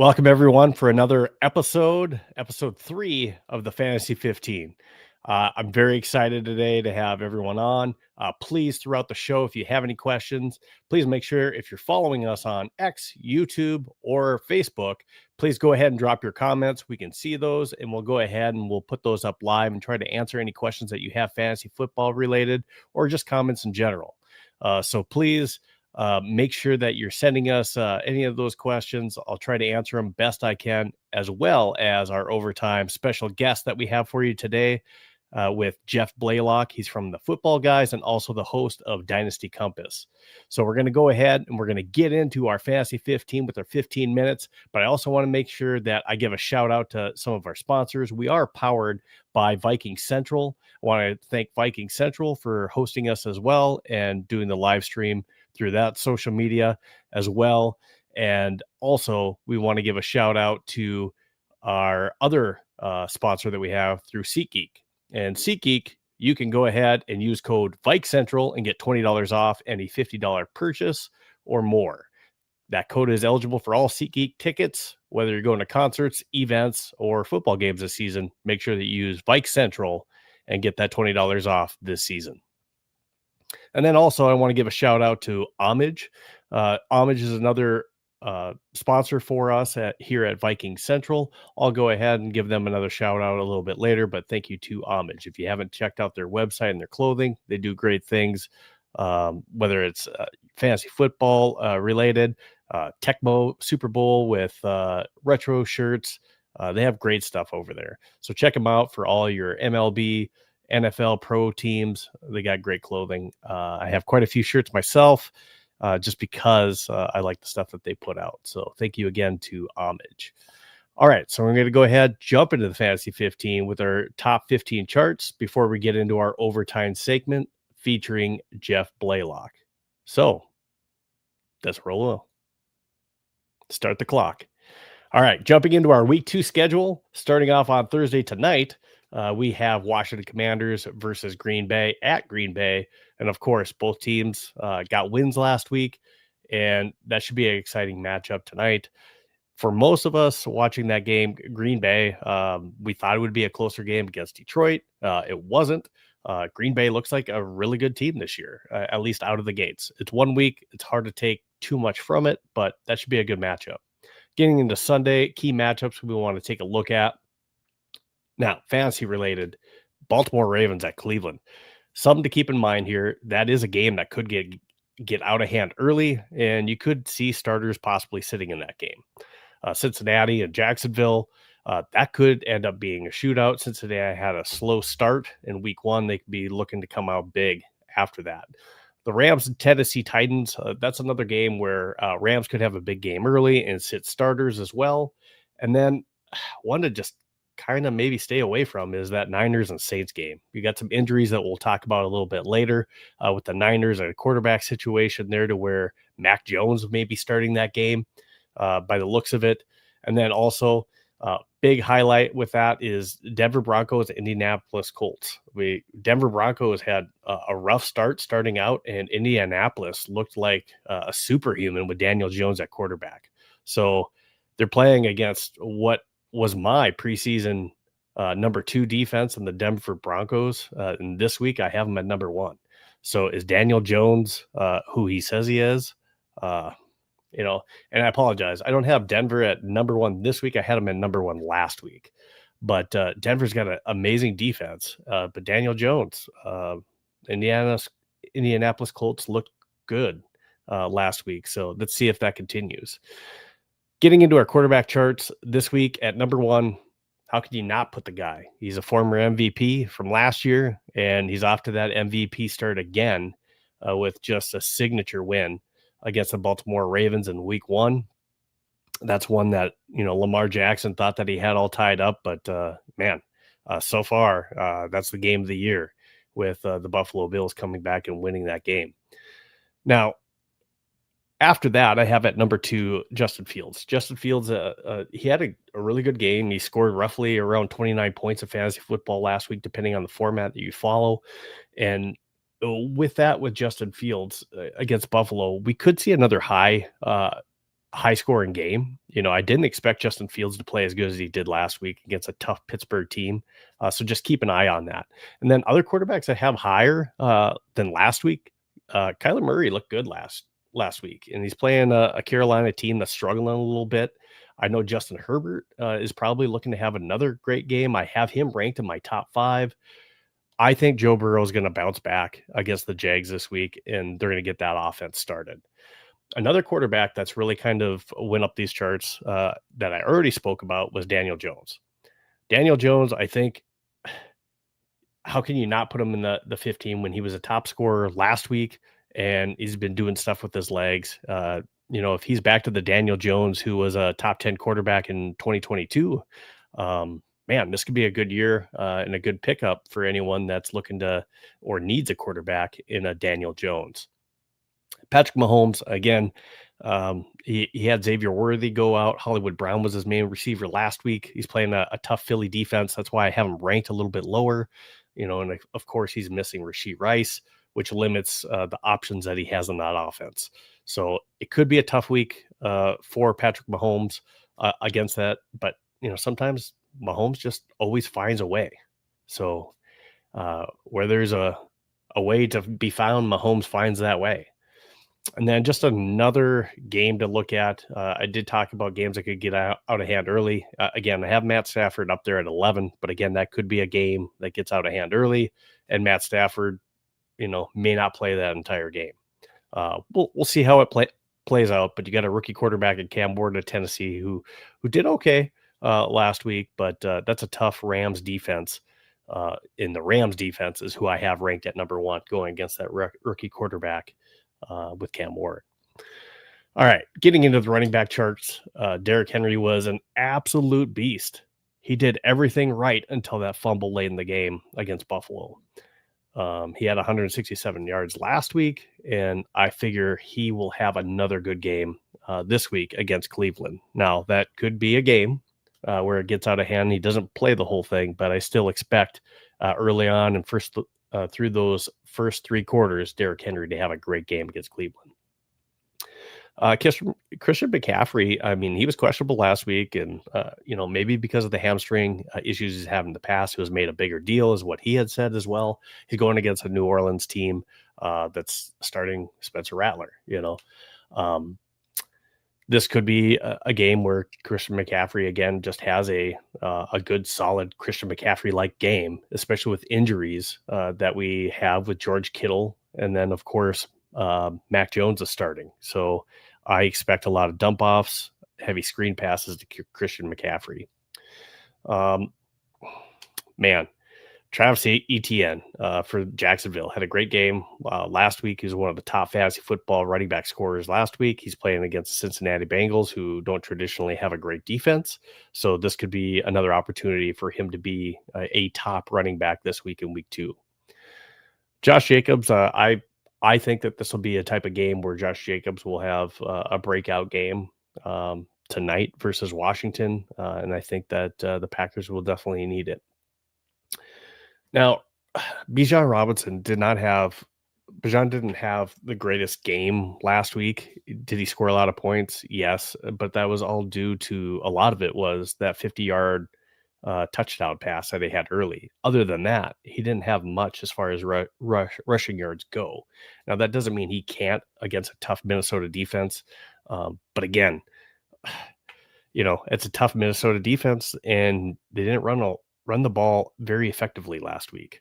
Welcome everyone for another episode 3 of the Fantasy 15. I'm very excited today to have everyone on. Please, throughout the show, if you have any questions, please make sure if you're following us on X, YouTube, or Facebook, please go ahead and drop your comments. We can see those and we'll go ahead and we'll put those up live and try to answer any questions that you have fantasy football related or just comments in general. So please make sure that you're sending us any of those questions. I'll try to answer them best I can, as well as our overtime special guest that we have for you today with Jeff Blaylock. He's from the Football Guys and also the host of Dynasty Compass. So we're going to go ahead and we're going to get into our Fantasy 15 with our 15 minutes. But I also want to make sure that I give a shout out to some of our sponsors. We are powered by Viking Central. I want to thank Viking Central for hosting us as well and doing the live stream through that social media as well. And also we want to give a shout out to our other sponsor that we have through SeatGeek. And SeatGeek, you can go ahead and use code VikeCentral and get $20 off any $50 purchase or more. That code is eligible for all SeatGeek tickets, whether you're going to concerts, events, or football games this season. Make sure that you use Vike Central and get that $20 off this season. And then also I want to give a shout out to Homage. Homage is another sponsor for us here at Viking Central. I'll go ahead and give them another shout out a little bit later, but thank you to Homage. If you haven't checked out their website and their clothing, they do great things, whether it's fantasy football related, Tecmo Super Bowl with retro shirts. They have great stuff over there. So check them out for all your MLB, NFL pro teams. They got great clothing. I have quite a few shirts myself just because I like the stuff that they put out. So thank you again to Homage. All right, so we're going to go ahead, jump into the Fantasy 15 with our top 15 charts before we get into our overtime segment featuring Jeff Blaylock. So let's roll. Start the clock. All right, jumping into our week 2 schedule, starting off on Thursday tonight. We have Washington Commanders versus Green Bay at Green Bay. And of course, both teams got wins last week, and that should be an exciting matchup tonight. For most of us watching that game, Green Bay, we thought it would be a closer game against Detroit. It wasn't. Green Bay looks like a really good team this year, at least out of the gates. It's 1 week. It's hard to take too much from it, but that should be a good matchup. Getting into Sunday, key matchups we want to take a look at. Now, fantasy related, Baltimore Ravens at Cleveland. Something to keep in mind here, that is a game that could get out of hand early, and you could see starters possibly sitting in that game. Cincinnati and Jacksonville, that could end up being a shootout. Cincinnati had a slow start in week 1. They could be looking to come out big after that. The Rams and Tennessee Titans, that's another game where Rams could have a big game early and sit starters as well. And then one to just kind of maybe stay away from is that Niners and Saints game. You got some injuries that we'll talk about a little bit later with the Niners and a quarterback situation there to where Mac Jones may be starting that game by the looks of it. And then also big highlight with that is Denver Broncos, Indianapolis Colts. Denver Broncos had a rough start starting out, and Indianapolis looked like a superhuman with Daniel Jones at quarterback. So they're playing against what was my preseason number 2 defense in the Denver Broncos. And this week I have him at number 1. So is Daniel Jones who he says he is? And I apologize. I don't have Denver at number 1 this week. I had him at number 1 last week. But Denver's got an amazing defense. But Daniel Jones, Indianapolis Colts looked good last week. So let's see if that continues. Getting into our quarterback charts this week at number 1, how could you not put the guy? He's a former MVP from last year, and he's off to that MVP start again with just a signature win against the Baltimore Ravens in week 1. That's one that, Lamar Jackson thought that he had all tied up, but so far, that's the game of the year with the Buffalo Bills coming back and winning that game. Now, after that, I have at number 2, Justin Fields. Justin Fields, he had a really good game. He scored roughly around 29 points of fantasy football last week, depending on the format that you follow. And with Justin Fields against Buffalo, we could see another high high scoring game. I didn't expect Justin Fields to play as good as he did last week against a tough Pittsburgh team. So just keep an eye on that. And then other quarterbacks I have higher than last week. Kyler Murray looked good last week, and he's playing a Carolina team that's struggling a little bit. I know Justin Herbert is probably looking to have another great game. I have him ranked in my top 5. I think Joe Burrow is going to bounce back against the Jags this week, and they're going to get that offense started. Another quarterback that's really kind of went up these charts that I already spoke about was Daniel Jones. Daniel Jones, I think, how can you not put him in the 15 when he was a top scorer last week and he's been doing stuff with his legs? If he's back to the Daniel Jones who was a top 10 quarterback in 2022, man, this could be a good year and a good pickup for anyone that's looking to or needs a quarterback in a Daniel Jones. Patrick Mahomes, again, he had Xavier Worthy go out. Hollywood Brown was his main receiver last week. He's playing a tough Philly defense. That's why I have him ranked a little bit lower. And of course, he's missing Rashee Rice, which limits the options that he has on that offense. So it could be a tough week for Patrick Mahomes against that. But, sometimes Mahomes just always finds a way. So where there's a way to be found, Mahomes finds that way. And then just another game to look at. I did talk about games that could get out of hand early. Again, I have Matt Stafford up there at 11, but again, that could be a game that gets out of hand early, and Matt Stafford, may not play that entire game. We'll see how it plays out. But you got a rookie quarterback in Cam Ward of Tennessee who did okay last week, but that's a tough Rams defense. In the Rams defense is who I have ranked at number 1 going against that rookie quarterback. With Cam Ward. All right, getting into the running back charts, Derrick Henry was an absolute beast. He did everything right until that fumble late in the game against Buffalo. He had 167 yards last week, and I figure he will have another good game this week against Cleveland. Now, that could be a game where it gets out of hand. He doesn't play the whole thing, but I still expect early on and through those first 3 quarters, Derrick Henry to have a great game against Cleveland. Christian McCaffrey, I mean, he was questionable last week, and maybe because of the hamstring issues he's had in the past, it was made a bigger deal, is what he had said as well. He's going against a New Orleans team that's starting Spencer Rattler. This could be a game where Christian McCaffrey again just has a good, solid Christian McCaffrey-like game, especially with injuries that we have with George Kittle, and then of course Mac Jones is starting. So I expect a lot of dump offs, heavy screen passes to Christian McCaffrey. Travis Etienne for Jacksonville had a great game last week. He was one of the top fantasy football running back scorers last week. He's playing against the Cincinnati Bengals, who don't traditionally have a great defense. So this could be another opportunity for him to be a top running back this week in week 2. Josh Jacobs, I think that this will be a type of game where Josh Jacobs will have a breakout game tonight versus Washington. And I think that the Packers will definitely need it. Now, Bijan didn't have the greatest game last week. Did he score a lot of points? Yes, but that was all due to, a lot of it was that 50-yard touchdown pass that they had early. Other than that, he didn't have much as far as rushing yards go. Now, that doesn't mean he can't against a tough Minnesota defense. But again, it's a tough Minnesota defense, and they didn't run the ball very effectively last week.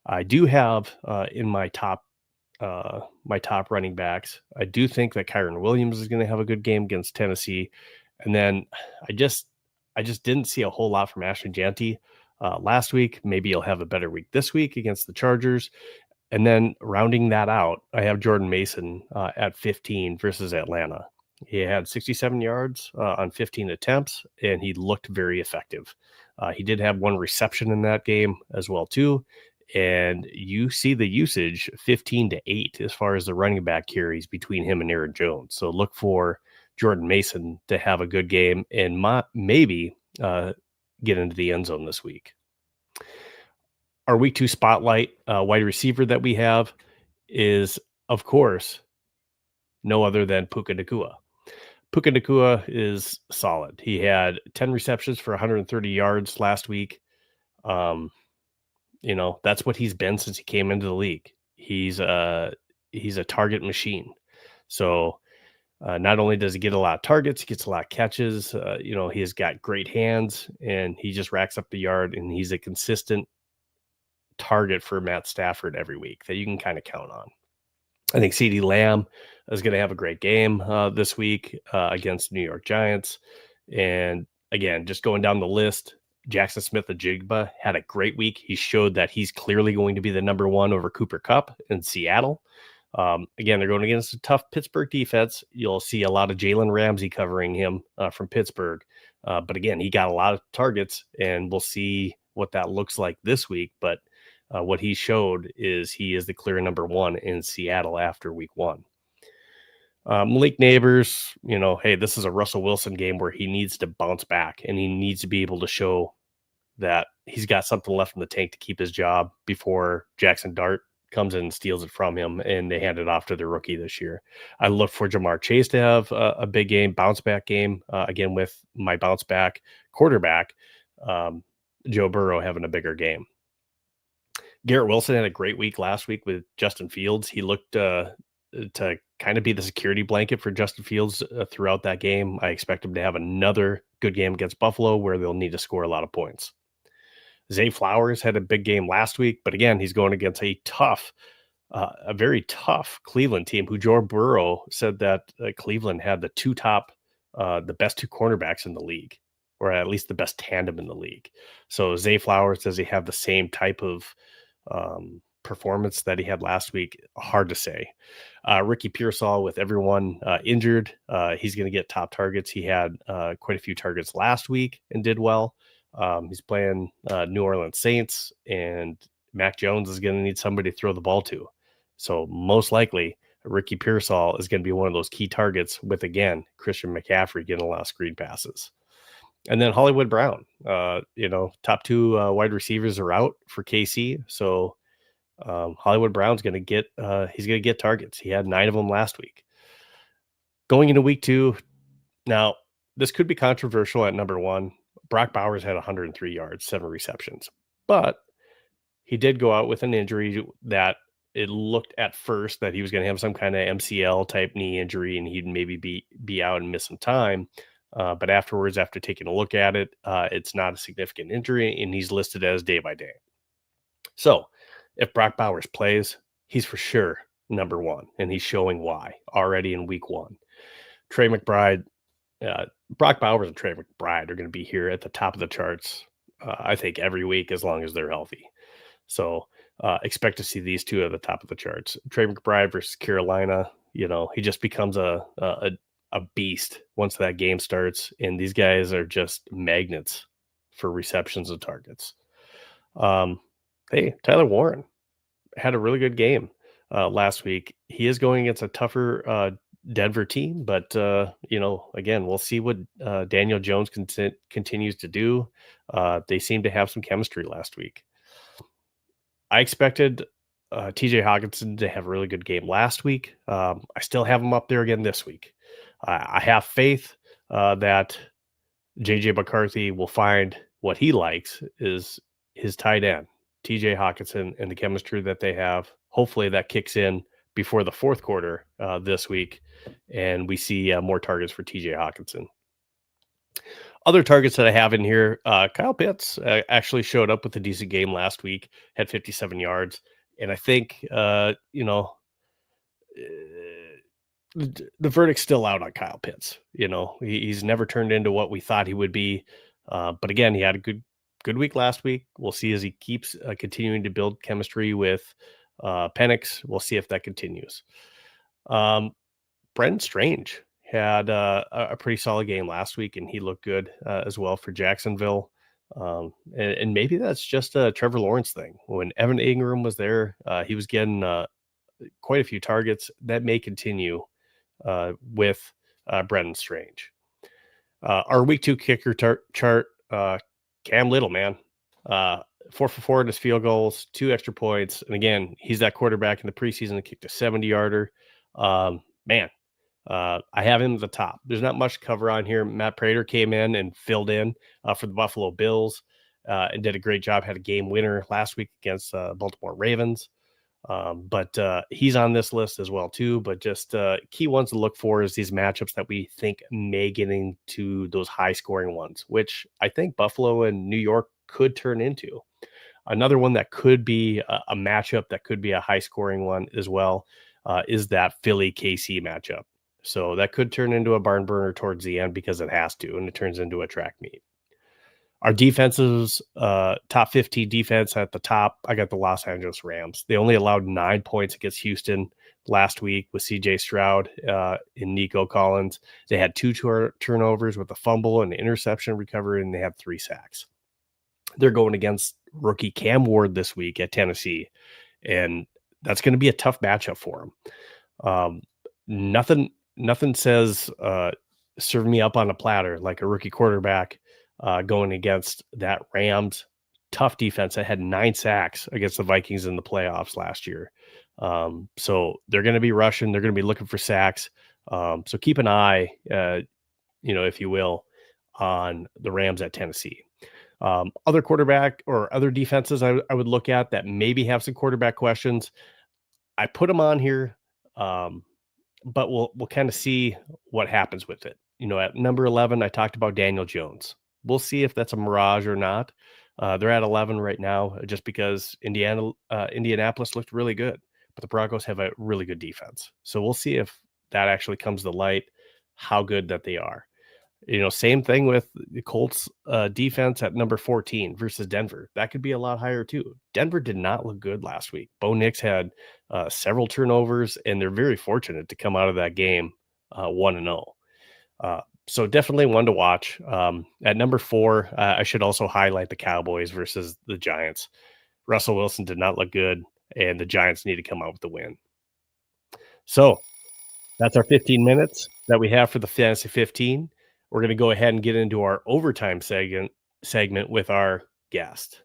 I do have in my top running backs, I do think that Kyron Williams is going to have a good game against Tennessee. And then I just didn't see a whole lot from Ashton Jeanty last week. Maybe he'll have a better week this week against the Chargers. And then rounding that out, I have Jordan Mason at 15 versus Atlanta. He had 67 yards on 15 attempts, and he looked very effective. He did have 1 reception in that game as well, too. And you see the usage 15-8 as far as the running back carries between him and Aaron Jones. So look for Jordan Mason to have a good game and maybe get into the end zone this week. Our week 2 spotlight wide receiver that we have is, of course, no other than Puka Nacua. Puka Nacua is solid. He had 10 receptions for 130 yards last week. Um, that's what he's been since he came into the league. He's a target machine. So not only does he get a lot of targets, he gets a lot of catches. He has got great hands, and he just racks up the yard, and he's a consistent target for Matt Stafford every week that you can kind of count on. I think CeeDee Lamb is going to have a great game this week against the New York Giants. And again, just going down the list, Jackson Smith-Njigba had a great week. He showed that he's clearly going to be the number one over Cooper Kupp in Seattle. Again, they're going against a tough Pittsburgh defense. You'll see a lot of Jalen Ramsey covering him from Pittsburgh. But again, he got a lot of targets, and we'll see what that looks like this week. But what he showed is he is the clear number one in Seattle after week one. Malik Neighbors, hey, this is a Russell Wilson game where he needs to bounce back, and he needs to be able to show that he's got something left in the tank to keep his job before Jackson Dart comes in and steals it from him, and they hand it off to the rookie this year. I look for Jamar Chase to have a big game, bounce back game, again, with my bounce back quarterback, Joe Burrow, having a bigger game. Garrett Wilson had a great week last week with Justin Fields. He looked to kind of be the security blanket for Justin Fields throughout that game. I expect him to have another good game against Buffalo where they'll need to score a lot of points. Zay Flowers had a big game last week, but again, he's going against a very tough Cleveland team who Joe Burrow said that Cleveland had the best two cornerbacks in the league, or at least the best tandem in the league. So Zay Flowers, does he have the same type of performance that he had last week? Hard to say. Ricky Pearsall, with everyone injured, he's going to get top targets. He had quite a few targets last week and did well. He's playing New Orleans Saints, and Mac Jones is going to need somebody to throw the ball to. So most likely, Ricky Pearsall is going to be one of those key targets with, again, Christian McCaffrey getting a lot of screen passes. And then Hollywood Brown, top two wide receivers are out for KC. So Hollywood Brown's going to get targets. He had 9 of them last week. Going into week 2, now this could be controversial at number 1. Brock Bowers had 103 yards, 7 receptions, but he did go out with an injury that it looked at first that he was going to have some kind of MCL type knee injury, and he'd maybe be out and miss some time. But afterwards, after taking a look at it, it's not a significant injury, and he's listed as day by day. So if Brock Bowers plays, he's for sure number 1, and he's showing why already in week 1. Trey McBride, Brock Bowers and Trey McBride are going to be here at the top of the charts, I think, every week as long as they're healthy. So expect to see these two at the top of the charts. Trey McBride versus Carolina, he just becomes a beast once that game starts, and these guys are just magnets for receptions and targets. Hey, Tyler Warren had a really good game last week. He is going against a tougher Denver team, but again, we'll see what Daniel Jones continues to do. They seem to have some chemistry last week. I expected TJ Hawkinson to have a really good game last week. I still have him up there again this week. I have faith that JJ McCarthy will find what he likes is his tight end, TJ Hawkinson, and the chemistry that they have. Hopefully that kicks in before the fourth quarter this week, and we see more targets for TJ Hawkinson. Other targets that I have in here, Kyle Pitts actually showed up with a decent game last week, had 57 yards. And I think, the verdict's still out on Kyle Pitts. He's never turned into what we thought he would be. But again, he had a good week last week. We'll see as he keeps continuing to build chemistry with Penix. We'll see if that continues. Brendan Strange had a pretty solid game last week, and he looked good as well for Jacksonville. And maybe that's just a Trevor Lawrence thing. When Evan Ingram was there, he was getting quite a few targets. That may continue with Brendan Strange. Our week 2 kicker chart, Cam Little, man. 4 for 4 in his field goals, 2 extra points. And again, he's that quarterback in the preseason that kicked a 70-yarder. Man, I have him at the top. There's not much to cover on here. Matt Prater came in and filled in for the Buffalo Bills and did a great job. Had a game winner last week against Baltimore Ravens. But he's on this list as well too. But just key ones to look for is these matchups that we think may get into those high scoring ones, which I think Buffalo and New York could turn into. Another one that could be a matchup that could be a high scoring one as well is that Philly KC matchup. So that could turn into a barn burner towards the end because it has to, and it turns into a track meet. Our defenses, top 15 defense at the top, I got the Los Angeles Rams. They only allowed 9 points against Houston last week with CJ Stroud and Nico Collins. They had 2 turnovers with a fumble and interception recovery, and they had 3 sacks. They're going against rookie Cam Ward this week at Tennessee, and that's going to be a tough matchup for him. Nothing says serve me up on a platter like a rookie quarterback going against that Rams tough defense that had 9 sacks against the Vikings in the playoffs last year. So they're going to be rushing. They're going to be looking for sacks. So keep an eye, if you will, on the Rams at Tennessee. Other quarterback or other defenses I would look at that maybe have some quarterback questions. I put them on here, but we'll kind of see what happens with it. At number 11, I talked about Daniel Jones. We'll see if that's a mirage or not. They're at 11 right now just because Indianapolis looked really good, but the Broncos have a really good defense. So we'll see if that actually comes to light, how good that they are. Same thing with the Colts defense at number 14 versus Denver. That could be a lot higher too. Denver did not look good last week. Bo Nix had several turnovers, and they're very fortunate to come out of that game 1-0. So definitely one to watch. At number 4, I should also highlight the Cowboys versus the Giants. Russell Wilson did not look good, and the Giants need to come out with the win. So that's our 15 minutes that we have for the Fantasy 15. We're going to go ahead and get into our overtime segment with our guest.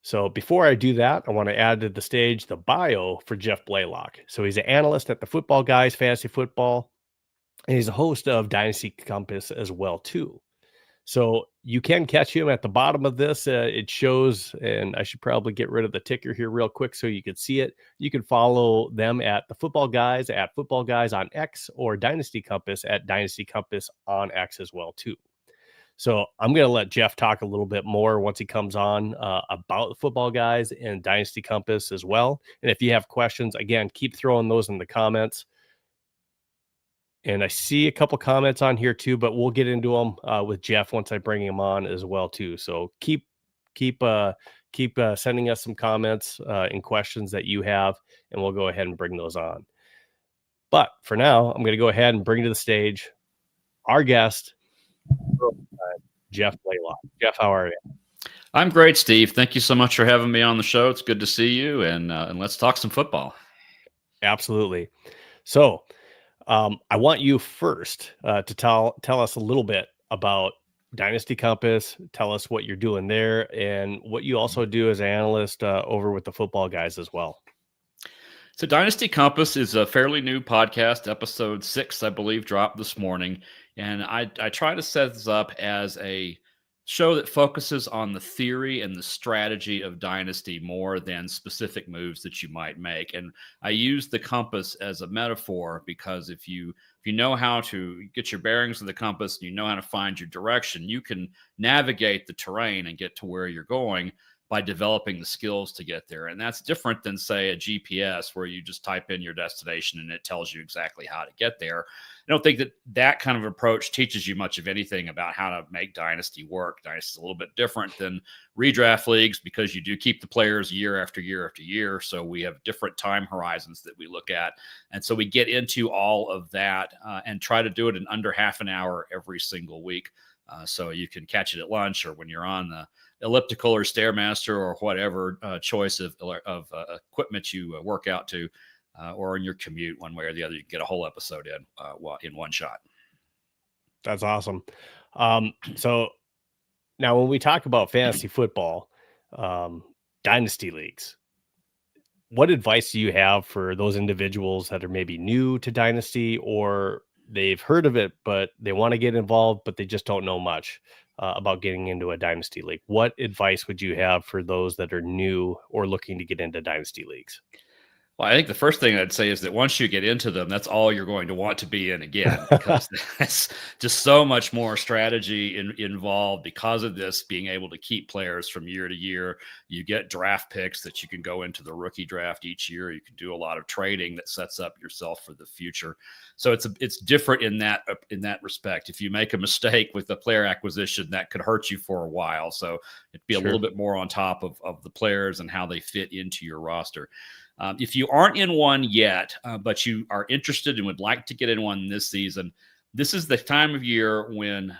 So before I do that, I want to add to the stage the bio for Jeff Blaylock. So he's an analyst at the Football Guys Fantasy Football, and he's a host of Dynasty Compass as well too. So you can catch him at the bottom of this. It shows, and I should probably get rid of the ticker here real quick so you can see it. You can follow them at the Football Guys at Football Guys on X, or Dynasty Compass at Dynasty Compass on X as well too. So I'm going to let Jeff talk a little bit more once he comes on about the Football Guys and Dynasty Compass as well. And if you have questions, again, keep throwing those in the comments. And I see a couple comments on here too, but we'll get into them with Jeff once I bring him on as well too. So keep sending us some comments and questions that you have, and we'll go ahead and bring those on. But for now, I'm going to go ahead and bring to the stage our guest, Jeff Blaylock. Jeff, how are you? I'm great, Steve. Thank you so much for having me on the show. It's good to see you, and let's talk some football. Absolutely. So I want you first to tell us a little bit about Dynasty Compass. Tell us what you're doing there and what you also do as an analyst over with the Football Guys as well. So Dynasty Compass is a fairly new podcast. Episode 6, I believe, dropped this morning. And I try to set this up as a show that focuses on the theory and the strategy of Dynasty more than specific moves that you might make. And I use the compass as a metaphor because if you know how to get your bearings of the compass and you know how to find your direction, you can navigate the terrain and get to where you're going by developing the skills to get there. And that's different than, say, a GPS where you just type in your destination and it tells you exactly how to get there. I don't think that kind of approach teaches you much of anything about how to make Dynasty work. Dynasty is a little bit different than redraft leagues because you do keep the players year after year after year. So we have different time horizons that we look at. And so we get into all of that and try to do it in under half an hour every single week. So you can catch it at lunch or when you're on the elliptical or Stairmaster or whatever choice of equipment you work out to, or in your commute, one way or the other. You can get a whole episode in one shot. That's awesome. So now when we talk about fantasy football, dynasty leagues, what advice do you have for those individuals that are maybe new to Dynasty, or they've heard of it, but they want to get involved, but they just don't know much about getting into a Dynasty league? What advice would you have for those that are new or looking to get into Dynasty leagues? Well, I think the first thing I'd say is that once you get into them, that's all you're going to want to be in again, because that's just so much more strategy involved because of this, being able to keep players from year to year. You get draft picks that you can go into the rookie draft each year. You can do a lot of trading that sets up yourself for the future. So it's different in that respect. If you make a mistake with the player acquisition, that could hurt you for a while. So it'd be a little bit more on top of the players and how they fit into your roster. If you aren't in one yet, but you are interested and would like to get in one this season, this is the time of year when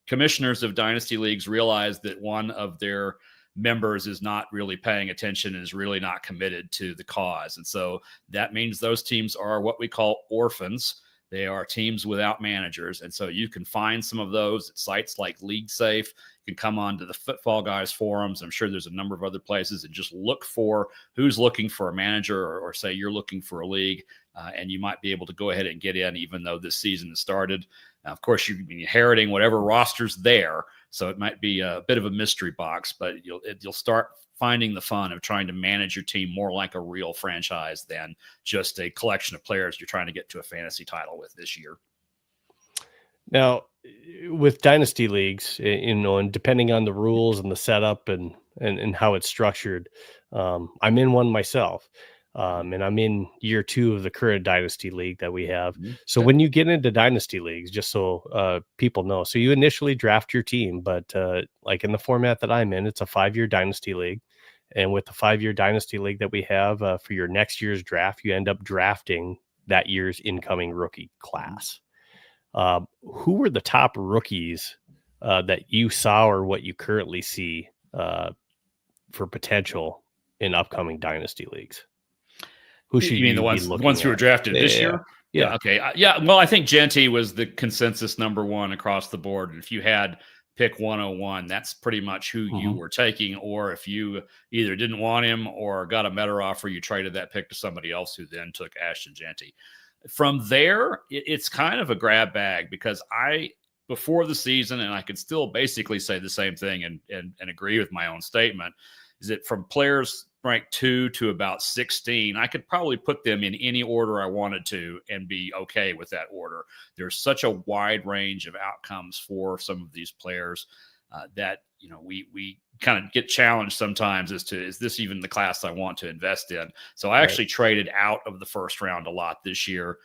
commissioners of dynasty leagues realize that one of their members is not really paying attention and is really not committed to the cause. And so that means those teams are what we call orphans. They are teams without managers. And so you can find some of those at sites like League Safe. You can come on to the Football Guys forums. I'm sure there's a number of other places, and just look for who's looking for a manager, or say you're looking for a league, and you might be able to go ahead and get in even though this season has started. Now, of course, you'll be inheriting whatever roster's there, so it might be a bit of a mystery box, but you'll start finding the fun of trying to manage your team more like a real franchise than just a collection of players you're trying to get to a fantasy title with this year. Now, with dynasty leagues, and depending on the rules and the setup and how it's structured, I'm in one myself. And I'm in year 2 of the current dynasty league that we have. So when you get into dynasty leagues, just so people know, so you initially draft your team, but like in the format that I'm in, it's a 5-year dynasty league. And with the 5-year dynasty league that we have for your next year's draft, you end up drafting that year's incoming rookie class. Who were the top rookies that you saw, or what you currently see for potential in upcoming dynasty leagues? Who should you mean you the be ones looking who were at? drafted this year? Yeah. Okay. Well, I think Genty was the consensus number one across the board. And if you had pick 101, that's pretty much who you were taking. Or if you either didn't want him or got a better offer, you traded that pick to somebody else who then took Ashton Genty. From there, it's kind of a grab bag, because before the season, and I could still basically say the same thing and agree with my own statement, is that from players ranked 2 to about 16, I could probably put them in any order I wanted to and be okay with that order. There's such a wide range of outcomes for some of these players that we kind of get challenged sometimes as to, is this even the class I want to invest in? So I actually traded out of the first round a lot this year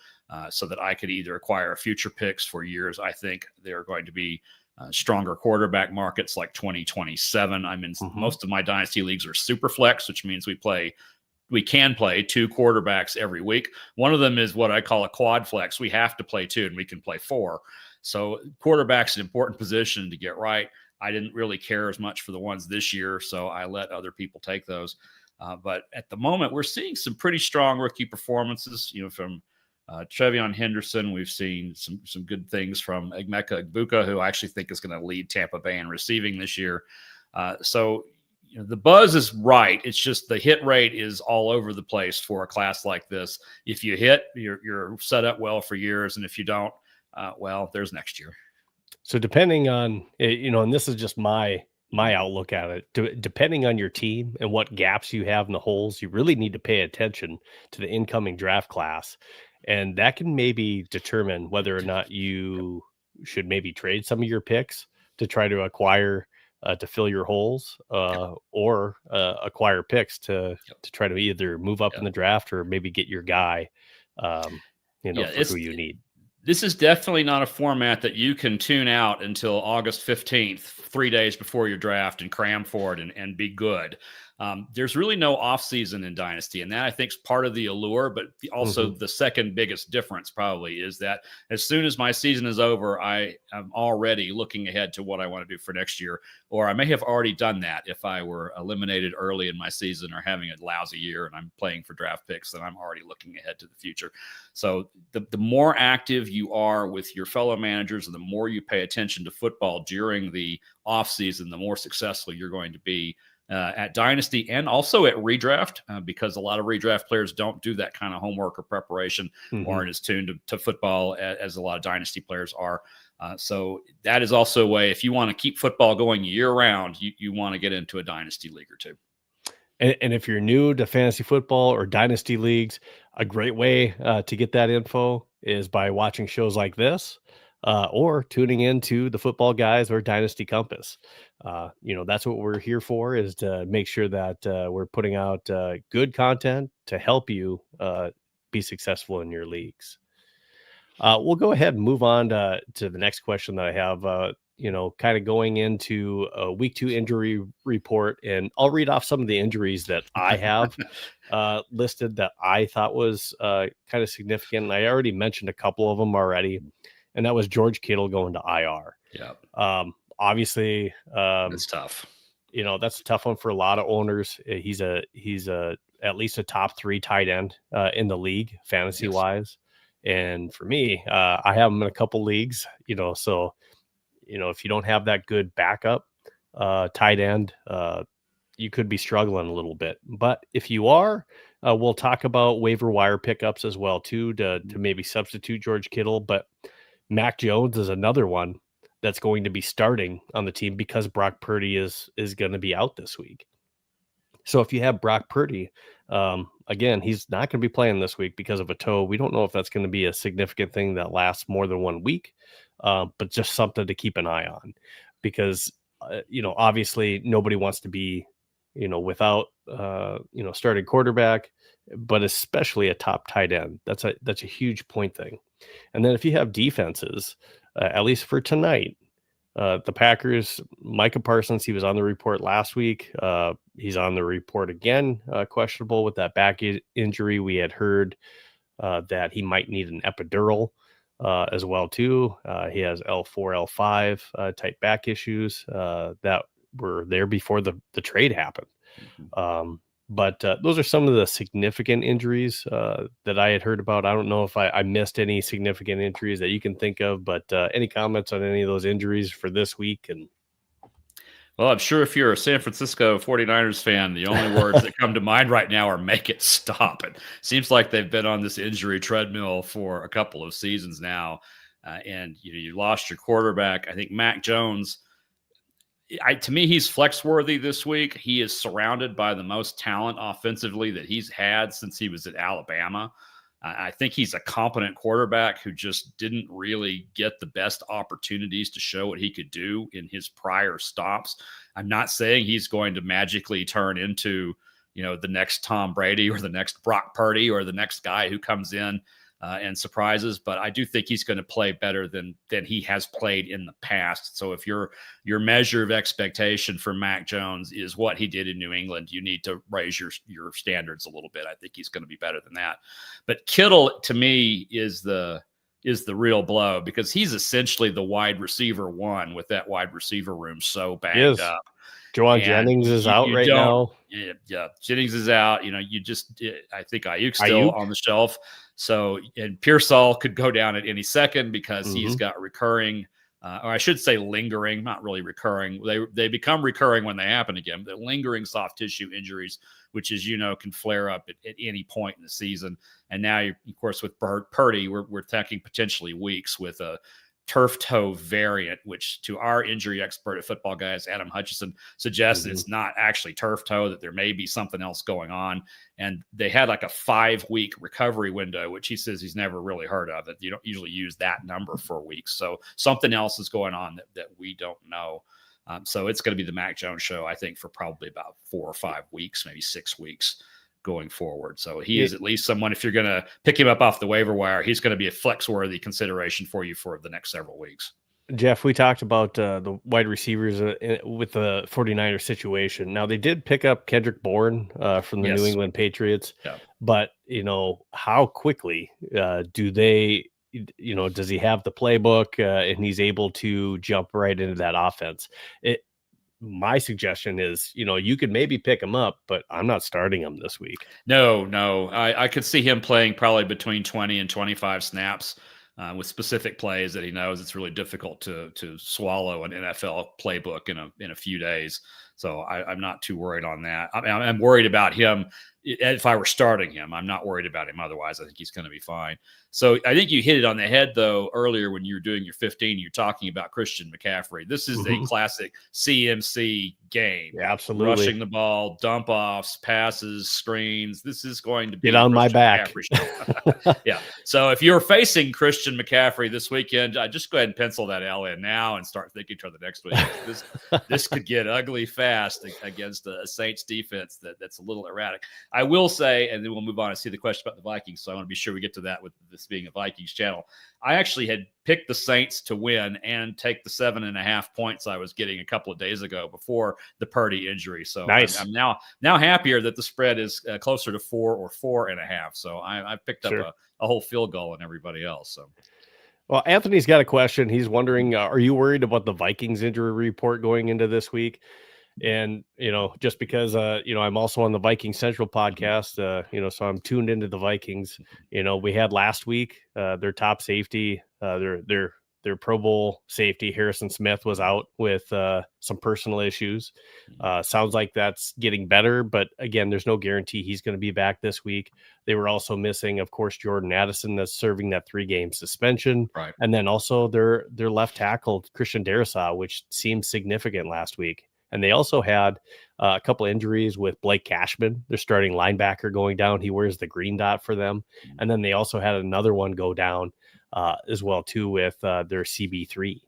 so that I could either acquire future picks for years I think they're going to be stronger quarterback markets, like 2027. I'm in most of my dynasty leagues are super flex, which means we can play 2 quarterbacks every week. One of them is what I call a quad flex. We have to play 2 and we can play 4. So quarterback's an important position to get right. I didn't really care as much for the ones this year, so I let other people take those. But at the moment, we're seeing some pretty strong rookie performances, from Trevion Henderson. We've seen some good things from Emeka Egbuka, who I actually think is going to lead Tampa Bay in receiving this year. So the buzz is right. It's just the hit rate is all over the place for a class like this. If you hit, you're set up well for years, and if you don't, well, there's next year. So depending on, and this is just my outlook at it, depending on your team and what gaps you have in the holes, you really need to pay attention to the incoming draft class. And that can maybe determine whether or not you should maybe trade some of your picks to try to acquire to fill your holes, or acquire picks to try to either move up in the draft or maybe get your guy, for who you need. This is definitely not a format that you can tune out until August 15th, 3 days before your draft, and cram for it and be good. There's really no off season in Dynasty, and that I think is part of the allure, but also the second biggest difference probably is that as soon as my season is over, I am already looking ahead to what I want to do for next year, or I may have already done that if I were eliminated early in my season or having a lousy year and I'm playing for draft picks, then I'm already looking ahead to the future. So the more active you are with your fellow managers and the more you pay attention to football during the offseason, the more successful you're going to be at Dynasty and also at redraft, because a lot of redraft players don't do that kind of homework or preparation, or aren't as tuned to football as a lot of Dynasty players are. So that is also a way, if you want to keep football going year round, you want to get into a Dynasty league or two. And if you're new to fantasy football or dynasty leagues, a great way to get that info is by watching shows like this or tuning into the Football Guys or Dynasty Compass. That's what we're here for, is to make sure that we're putting out good content to help you be successful in your leagues. We'll go ahead and move on to the next question that I have. Kind of going into a week 2 injury report, and I'll read off some of the injuries that I have listed that I thought was kind of significant. And I already mentioned a couple of them already, and that was George Kittle going to IR. Yeah. Obviously, it's tough. That's a tough one for a lot of owners. He's at least a top 3 tight end in the league, fantasy wise. And for me, I have him in a couple leagues, so, if you don't have that good backup tight end, you could be struggling a little bit. But if you are, we'll talk about waiver wire pickups as well, too, to maybe substitute George Kittle. But Mac Jones is another one that's going to be starting on the team because Brock Purdy is going to be out this week. So if you have Brock Purdy, again, he's not going to be playing this week because of a toe. We don't know if that's going to be a significant thing that lasts more than 1 week, but just something to keep an eye on, because, obviously nobody wants to be, without, starting quarterback, but especially a top tight end. That's a huge point thing. And then if you have defenses, at least for tonight, the Packers, Micah Parsons, he was on the report last week. He's on the report again, questionable with that back injury. We had heard that he might need an epidural as well, too. He has L4, L5 type back issues that were there before the trade happened. But those are some of the significant injuries that I had heard about. I don't know if I missed any significant injuries that you can think of, but any comments on any of those injuries for this week? And well, I'm sure if you're a San Francisco 49ers fan, the only words that come to mind right now are "make it stop." It seems like they've been on this injury treadmill for a couple of seasons now, and you lost your quarterback. I think Mac Jones, to me, he's flex worthy this week. He is surrounded by the most talent offensively that he's had since he was at Alabama. I think he's a competent quarterback who just didn't really get the best opportunities to show what he could do in his prior stops. I'm not saying he's going to magically turn into, the next Tom Brady or the next Brock Purdy or the next guy who comes in and surprises, but I do think he's going to play better than he has played in the past. So if your measure of expectation for Mac Jones is what he did in New England, you need to raise your standards a little bit. I think he's going to be better than that. But Kittle, to me, is the real blow, because he's essentially the wide receiver one with that wide receiver room so banged up. Juwan Jennings is out right now. Yeah, Jennings is out. I think Ayuk's still on the shelf. So, and Pearsall could go down at any second because he's got recurring, or I should say lingering, not really recurring. They become recurring when they happen again, but lingering soft tissue injuries, which, as you know, can flare up at any point in the season. And now, of course, with Purdy, we're talking potentially weeks with a turf toe variant, which to our injury expert at Football Guys, Adam Hutchison, suggests it's not actually turf toe, that there may be something else going on. And they had like a 5-week recovery window, which he says he's never really heard of. That you don't usually use that number for weeks. So something else is going on that we don't know. So it's going to be the Mac Jones show, I think, for probably about 4 or 5 weeks, maybe 6 weeks going forward. So he is at least someone, if you're going to pick him up off the waiver wire, he's going to be a flex-worthy consideration for you for the next several weeks. Jeff, we talked about the wide receivers with the 49ers situation. Now, they did pick up Kendrick Bourne from the New England Patriots, but, how quickly do they, does he have the playbook and he's able to jump right into that offense? My suggestion is, you could maybe pick him up, but I'm not starting him this week. No. I could see him playing probably between 20 and 25 snaps with specific plays that he knows it's really difficult to swallow an NFL playbook in a few days. So I'm not too worried on that. I'm worried about him if I were starting him. I'm not worried about him otherwise. I think he's going to be fine. So I think you hit it on the head, though, earlier when you were doing your 15, you're talking about Christian McCaffrey. This is a classic CMC game. Yeah, absolutely. Rushing the ball, dump offs, passes, screens. This is going to be get on my back. Yeah. So if you're facing Christian McCaffrey this weekend, just go ahead and pencil that L in now and start thinking toward the next week. This could get ugly fast against a Saints defense that's a little erratic. I will say, and then we'll move on and see the question about the Vikings. So I want to be sure we get to that with this being a Vikings channel. I actually had picked the Saints to win and take the 7.5 points I was getting a couple of days ago before the Purdy injury. So nice. I'm now happier that the spread is closer to 4 or 4.5. So I picked up a whole field goal on everybody else. So. Well, Anthony's got a question. He's wondering, are you worried about the Vikings injury report going into this week? And, just because, I'm also on the Viking Central podcast, so I'm tuned into the Vikings. We had last week, their top safety, their Pro Bowl safety, Harrison Smith, was out with some personal issues. Sounds like that's getting better, but again, there's no guarantee he's going to be back this week. They were also missing, of course, Jordan Addison, that's serving that 3-game suspension. Right. And then also their left tackle, Christian Darrisaw, which seemed significant last week. And they also had a couple injuries with Blake Cashman, their starting linebacker, going down. He wears the green dot for them. And then they also had another one go down as well, too, with their CB3.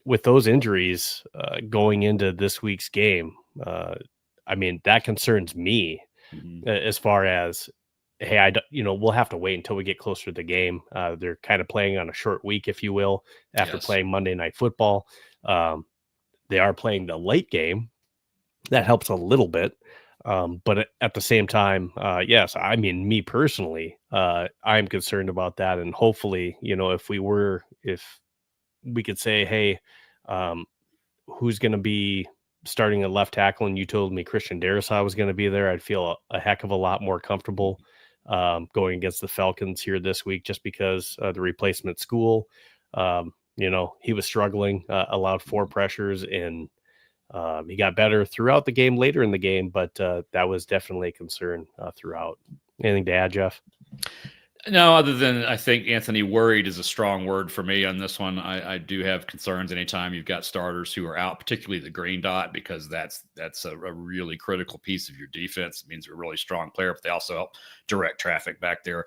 With those injuries going into this week's game, that concerns me as far as, hey, we'll have to wait until we get closer to the game. They're kind of playing on a short week, if you will, after playing Monday Night Football. They are playing the late game. That helps a little bit. But at the same time, yes, me personally, I'm concerned about that. And hopefully, if we could say, hey, who's going to be starting a left tackle, and you told me Christian Darrisaw was going to be there, I'd feel a heck of a lot more comfortable going against the Falcons here this week, just because the replacement school, he was struggling, allowed 4 pressures, and he got better throughout the game, later in the game, but that was definitely a concern throughout. Anything to add, Jeff? No, other than I think, Anthony, worried is a strong word for me on this one. I do have concerns anytime you've got starters who are out, particularly the green dot, because that's a really critical piece of your defense. It means you're a really strong player, but they also help direct traffic back there.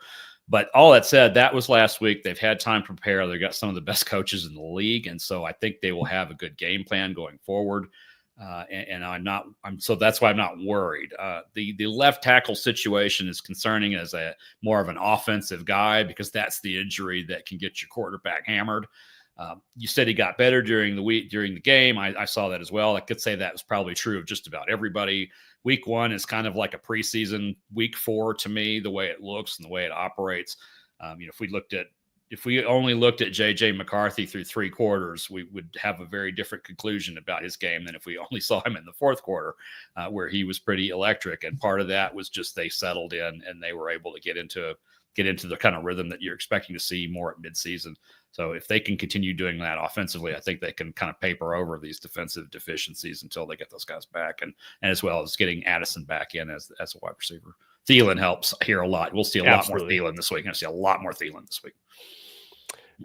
But all that said, that was last week. They've had time to prepare. They've got some of the best coaches in the league, and so I think they will have a good game plan going forward. So that's why I'm not worried. The left tackle situation is concerning as a more of an offensive guy, because that's the injury that can get your quarterback hammered. You said he got better during the game. I saw that as well. I could say that was probably true of just about everybody. Week 1 is kind of like a preseason. Week 4 to me, the way it looks and the way it operates. If we only looked at J.J. McCarthy through 3 quarters, we would have a very different conclusion about his game than if we only saw him in the 4th quarter, where he was pretty electric. And part of that was just they settled in and they were able to get into the kind of rhythm that you're expecting to see more at midseason. So if they can continue doing that offensively, I think they can kind of paper over these defensive deficiencies until they get those guys back, and as well as getting Addison back in as a wide receiver. Thielen helps here a lot. We'll see a lot more Thielen this week. We're going to see a lot more Thielen this week.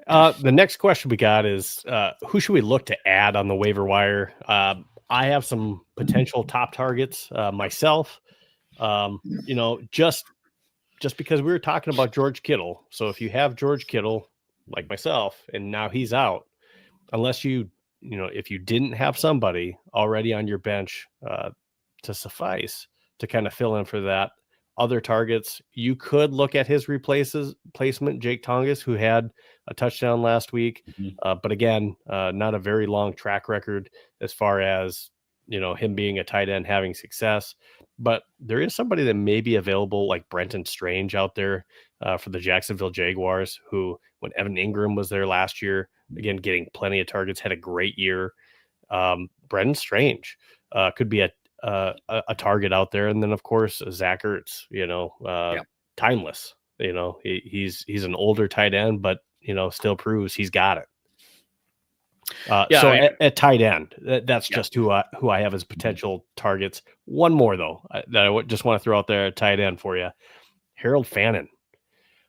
The next question we got is, who should we look to add on the waiver wire? I have some potential top targets myself. Just because we were talking about George Kittle. So if you have George Kittle, like myself, and now he's out, unless if you didn't have somebody already on your bench to suffice to kind of fill in for that, other targets, you could look at his replacement, Jake Tongas, who had a touchdown last week. But again, not a very long track record as far as, him being a tight end, having success. But there is somebody that may be available, like Brenton Strange out there for the Jacksonville Jaguars, who, when Evan Ingram was there last year, again, getting plenty of targets, had a great year. Brenton Strange could be a target out there. And then, of course, Zach Ertz, timeless. He's an older tight end, but still proves he's got it. Yeah, I mean, at tight end, that's yeah. just who I have as potential targets. One more though that I just want to throw out there at tight end for you, Harold Fannin.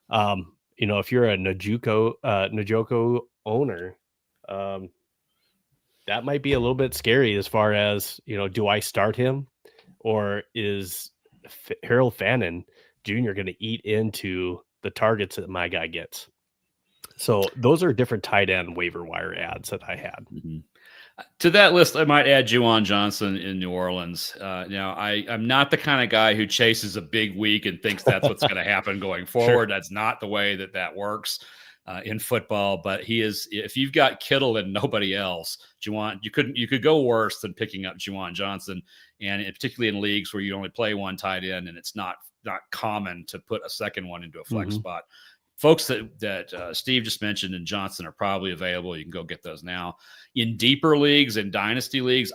If you're a Njoku owner, that might be a little bit scary as far as, do I start him, or is Harold Fannin Jr. going to eat into the targets that my guy gets? So those are different tight end waiver wire ads that I had. Mm-hmm. To that list, I might add Juwan Johnson in New Orleans. Now, I'm not the kind of guy who chases a big week and thinks that's what's going to happen going forward. Sure. That's not the way that works in football. But he is. If you've got Kittle and nobody else, Juwan, you could go worse than picking up Juwan Johnson, and particularly in leagues where you only play one tight end and it's not common to put a second one into a flex spot. Folks that Steve just mentioned and Johnson are probably available. You can go get those now. In deeper leagues and dynasty leagues,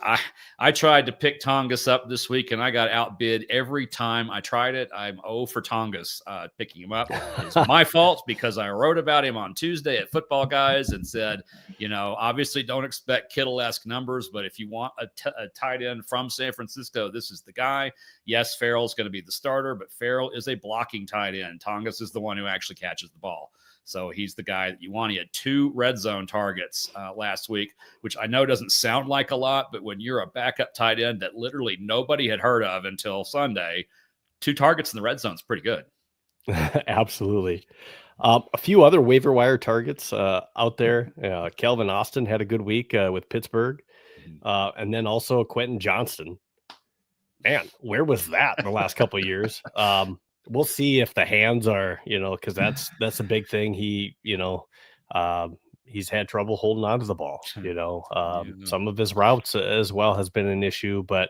I tried to pick Tongas up this week, and I got outbid every time I tried it. I'm 0 for Tongas picking him up. It's my fault because I wrote about him on Tuesday at Football Guys and said, obviously don't expect Kittle-esque numbers, but if you want a tight end from San Francisco, this is the guy. Yes, Farrell's going to be the starter, but Farrell is a blocking tight end. Tongas is the one who actually catches the ball. So he's the guy that you want. He had 2 red zone targets last week, which I know doesn't sound like a lot, but when you're a backup tight end that literally nobody had heard of until Sunday, 2 targets in the red zone is pretty good. Absolutely. A few other waiver wire targets out there. Calvin Austin had a good week with Pittsburgh. And then also Quentin Johnston. Man, where was that the last couple of years? We'll see if the hands are, because that's a big thing. He, he's had trouble holding on to the ball. Some of his routes as well has been an issue. But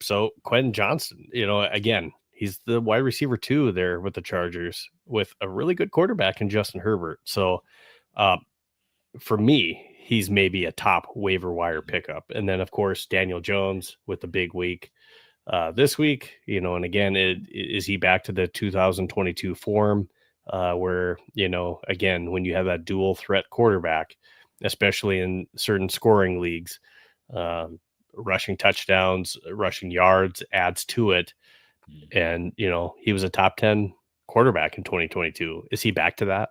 so Quentin Johnston, again, he's the wide receiver 2 there with the Chargers with a really good quarterback in Justin Herbert. So for me, he's maybe a top waiver wire pickup. And then, of course, Daniel Jones with the big week this week, and again, is he back to the 2022 form where, again, when you have that dual threat quarterback, especially in certain scoring leagues, rushing touchdowns, rushing yards adds to it. And, he was a top 10 quarterback in 2022. Is he back to that?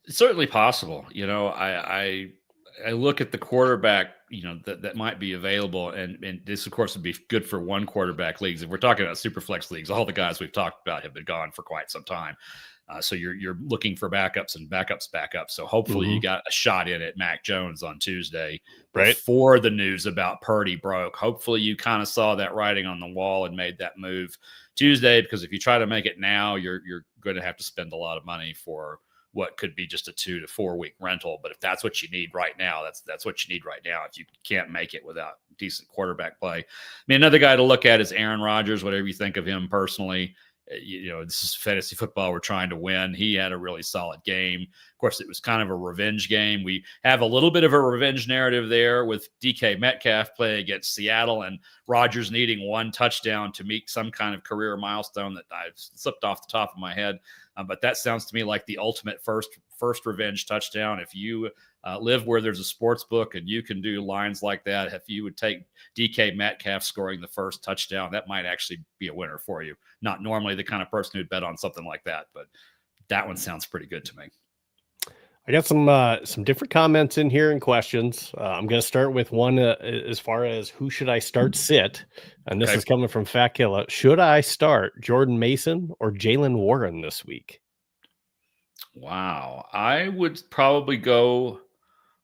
It's certainly possible. I look at the quarterback, that might be available. And this, of course, would be good for one quarterback leagues. If we're talking about super flex leagues, all the guys we've talked about have been gone for quite some time. So you're looking for backups and backups. So hopefully you got a shot in at Mac Jones on Tuesday, right before the news about Purdy broke. Hopefully you kind of saw that writing on the wall and made that move Tuesday, because if you try to make it now, you're going to have to spend a lot of money for what could be just a 2 to 4 week rental. But if that's what you need right now, that's what you need right now. If you can't make it without decent quarterback play. I mean, another guy to look at is Aaron Rodgers, whatever you think of him personally. This is fantasy football. We're trying to win. He had a really solid game. Of course, it was kind of a revenge game. We have a little bit of a revenge narrative there with DK Metcalf playing against Seattle and Rodgers needing 1 touchdown to meet some kind of career milestone that I've slipped off the top of my head. But that sounds to me like the ultimate first revenge touchdown. If you live where there's a sports book and you can do lines like that, if you would take DK Metcalf scoring the first touchdown, that might actually be a winner for you. Not normally the kind of person who'd bet on something like that, but that one sounds pretty good to me. I got some different comments in here and questions. I'm going to start with one as far as who should I start sit, and this is coming from Fat Killa. Should I start Jordan Mason or Jaylen Warren this week? Wow, I would probably go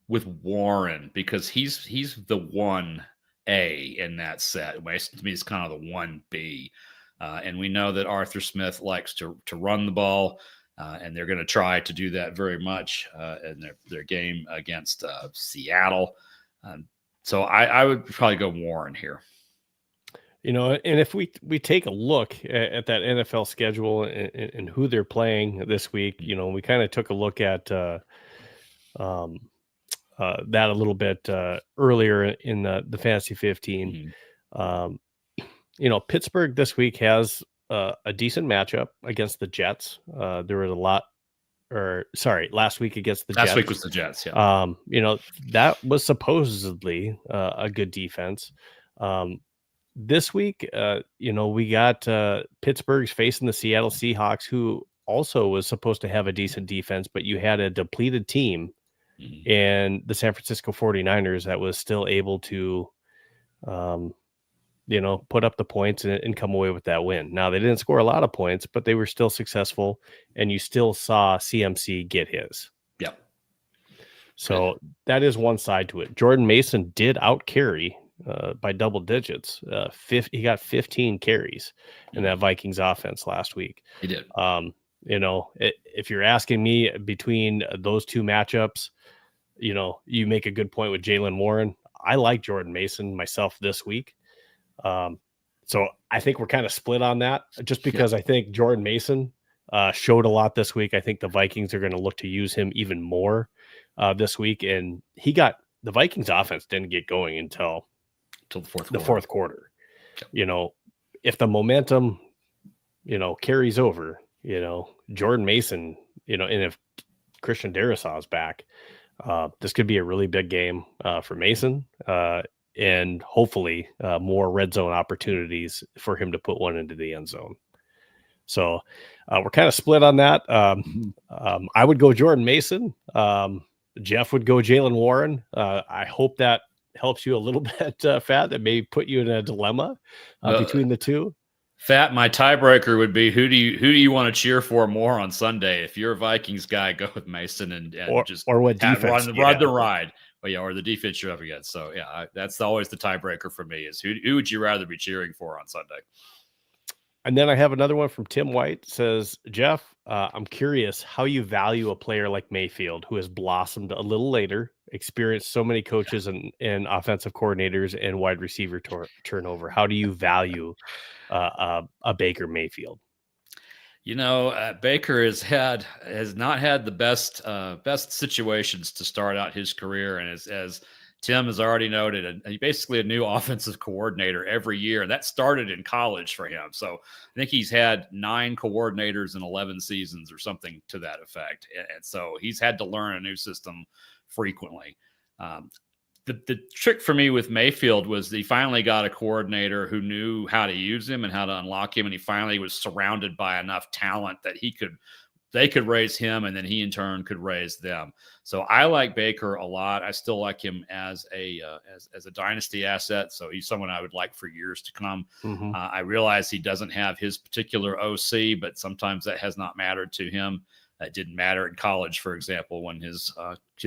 with Warren because he's the 1A in that set. Mason to me is kind of the 1B, and we know that Arthur Smith likes to run the ball. And they're going to try to do that very much in their game against Seattle. So I would probably go Warren here. And if we take a look at that NFL schedule and who they're playing this week, we kind of took a look at that a little bit earlier in the Fantasy 15. Pittsburgh this week has a decent matchup against the Jets. There was a lot, last week against the Last Jets. week was the Jets. Yeah. That was supposedly a good defense. This week, we got Pittsburgh's facing the Seattle Seahawks, who also was supposed to have a decent defense, but you had a depleted team and the San Francisco 49ers that was still able to, put up the points and come away with that win. Now, they didn't score a lot of points, but they were still successful, and you still saw CMC get his. Yep. So that is one side to it. Jordan Mason did out carry by double digits. He got 15 carries in that Vikings offense last week. He did. If you're asking me between those two matchups, you make a good point with Jaylen Warren. I like Jordan Mason myself this week. So I think we're kind of split on that just because I think Jordan Mason showed a lot this week. I think the Vikings are going to look to use him even more this week. And the Vikings offense didn't get going until the fourth quarter. Yep. If the momentum, carries over, Jordan Mason, and if Christian Darrisaw's back, this could be a really big game for Mason. And hopefully more red zone opportunities for him to put one into the end zone. So we're kind of split on that. I would go Jordan Mason. Jeff would go Jaylen Warren. I hope that helps you a little bit, Fat, that may put you in a dilemma between the two. Fat, my tiebreaker would be who do you want to cheer for more on Sunday? If you're a Vikings guy, go with Mason and or what defense run the ride. Or the defense you're up against. So that's always the tiebreaker for me is who would you rather be cheering for on Sunday? And then I have another one from Tim White. Says, Jeff, I'm curious how you value a player like Mayfield, who has blossomed a little later, experienced so many coaches and offensive coordinators and wide receiver turnover. How do you value a Baker Mayfield? Baker has not had the best situations to start out his career, and as Tim has already noted, he's basically a new offensive coordinator every year, and that started in college for him. So I think he's had 9 coordinators in 11 seasons or something to that effect, and so he's had to learn a new system frequently. The trick for me with Mayfield was he finally got a coordinator who knew how to use him and how to unlock him. And he finally was surrounded by enough talent that they could raise him, and then he in turn could raise them. So I like Baker a lot. I still like him as a dynasty asset. So he's someone I would like for years to come. Mm-hmm. I realize he doesn't have his particular OC, but sometimes that has not mattered to him. It didn't matter in college, for example, when his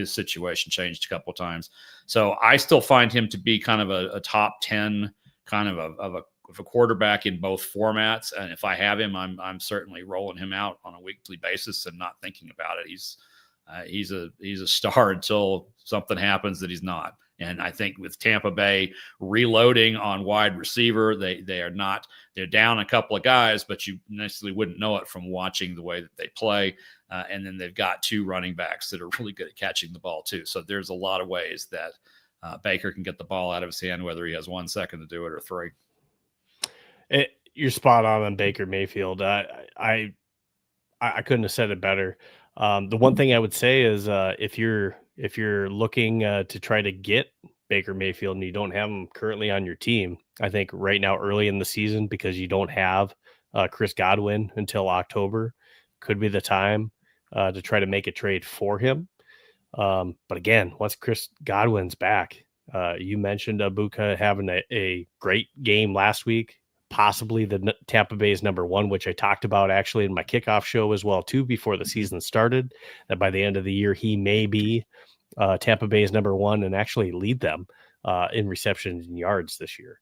situation changed a couple of times. So I still find him to be kind of a top 10 kind of a quarterback in both formats. And if I have him, I'm certainly rolling him out on a weekly basis and not thinking about it. He's a star until something happens that he's not. And I think with Tampa Bay reloading on wide receiver, they're down a couple of guys, but you necessarily wouldn't know it from watching the way that they play. And then they've got 2 running backs that are really good at catching the ball too. So there's a lot of ways that Baker can get the ball out of his hand, whether he has 1 second to do it or 3. You're spot on Baker Mayfield. I couldn't have said it better. The one thing I would say is if you're looking to try to get Baker Mayfield and you don't have him currently on your team, I think right now early in the season, because you don't have Chris Godwin until October, could be the time to try to make a trade for him. But again, once Chris Godwin's back, you mentioned Abuka having a great game last week. Possibly the Tampa Bay's number 1, which I talked about actually in my kickoff show as well too before the season started, that by the end of the year he may be Tampa Bay's number 1 and actually lead them in receptions and yards this year.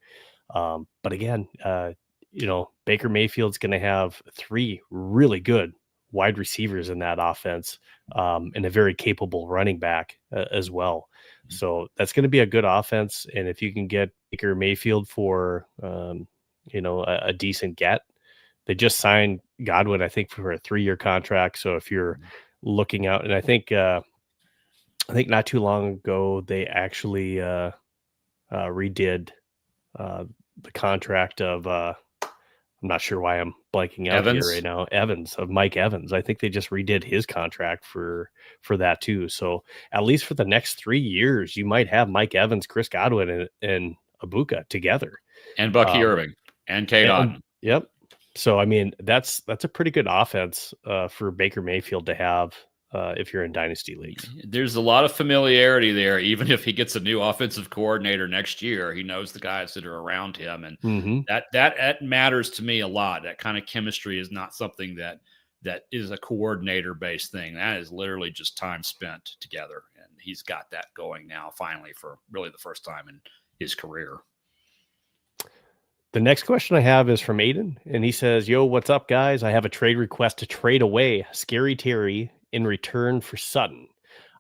But again, Baker Mayfield's going to have 3 really good wide receivers in that offense and a very capable running back as well. So that's going to be a good offense. And if you can get Baker Mayfield for a decent get. They just signed Godwin, I think, for a 3-year contract. So if you're looking out, and I think not too long ago they actually redid the contract of I'm not sure why I'm blanking out here right Evans. now. Mike Evans. I think they just redid his contract for that too. So at least for the next 3 years, you might have Mike Evans, Chris Godwin, and Ibuka together. And Bucky Um, Irving and Kate and Otten. yep. So I mean, that's a pretty good offense for Baker Mayfield to have if you're in dynasty leagues. There's a lot of familiarity there. Even if he gets a new offensive coordinator next year, he knows the guys that are around him, and Mm-hmm. that matters to me a lot. That kind of chemistry is not something that is a coordinator based thing. That is literally just time spent together, and he's got that going now finally for really the first time in his career. The next question I have is from Aiden, and he says, "Yo, what's up, guys? I have a trade request to trade away Scary Terry in return for Sutton.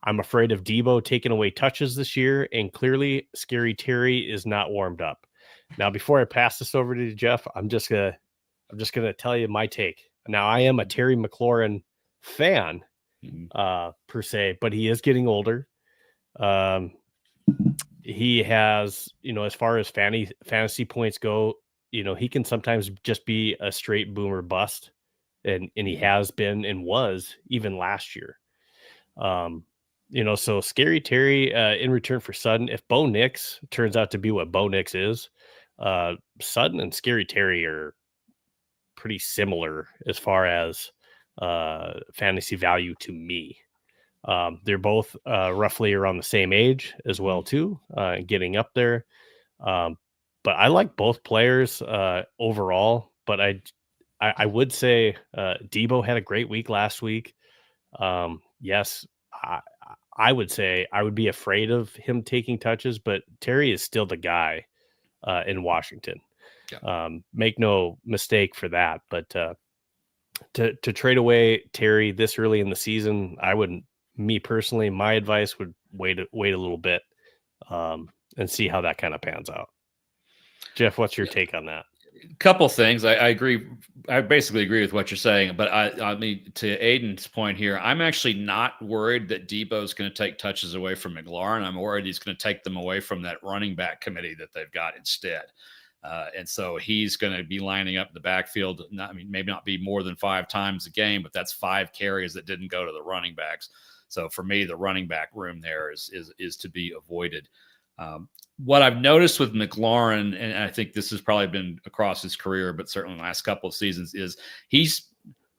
I'm afraid of Debo taking away touches this year, and clearly Scary Terry is not warmed up." Now, before I pass this over to Jeff, I'm just gonna tell you my take. Now, I am a Terry McLaurin fan, per se, but he is getting older. He has, as far as fantasy points go, he can sometimes just be a straight boomer bust, and he has been and was even last year. So Scary Terry in return for Sutton, if Bo Nix turns out to be what Bo Nix is, Sutton and Scary Terry are pretty similar as far as fantasy value to me. They're both roughly around the same age as well, too, getting up there. But I like both players overall. But I would say Debo had a great week last week. Yes, I would say I would be afraid of him taking touches, but Terry is still the guy in Washington. Yeah. Make no mistake for that. But to trade away Terry this early in the season, I wouldn't. Me personally, my advice would wait a little bit and see how that kind of pans out. Jeff, what's your take on that? Couple things. I agree. I basically agree with what you're saying, but I mean, to Aiden's point here, I'm actually not worried that Debo's going to take touches away from McLaurin. I'm worried he's going to take them away from that running back committee that they've got instead. And so he's going to be lining up in the backfield. Maybe not be more than 5 times a game, but that's 5 carries that didn't go to the running backs. So for me, the running back room there is to be avoided. What I've noticed with McLaurin, and I think this has probably been across his career, but certainly the last couple of seasons, is he's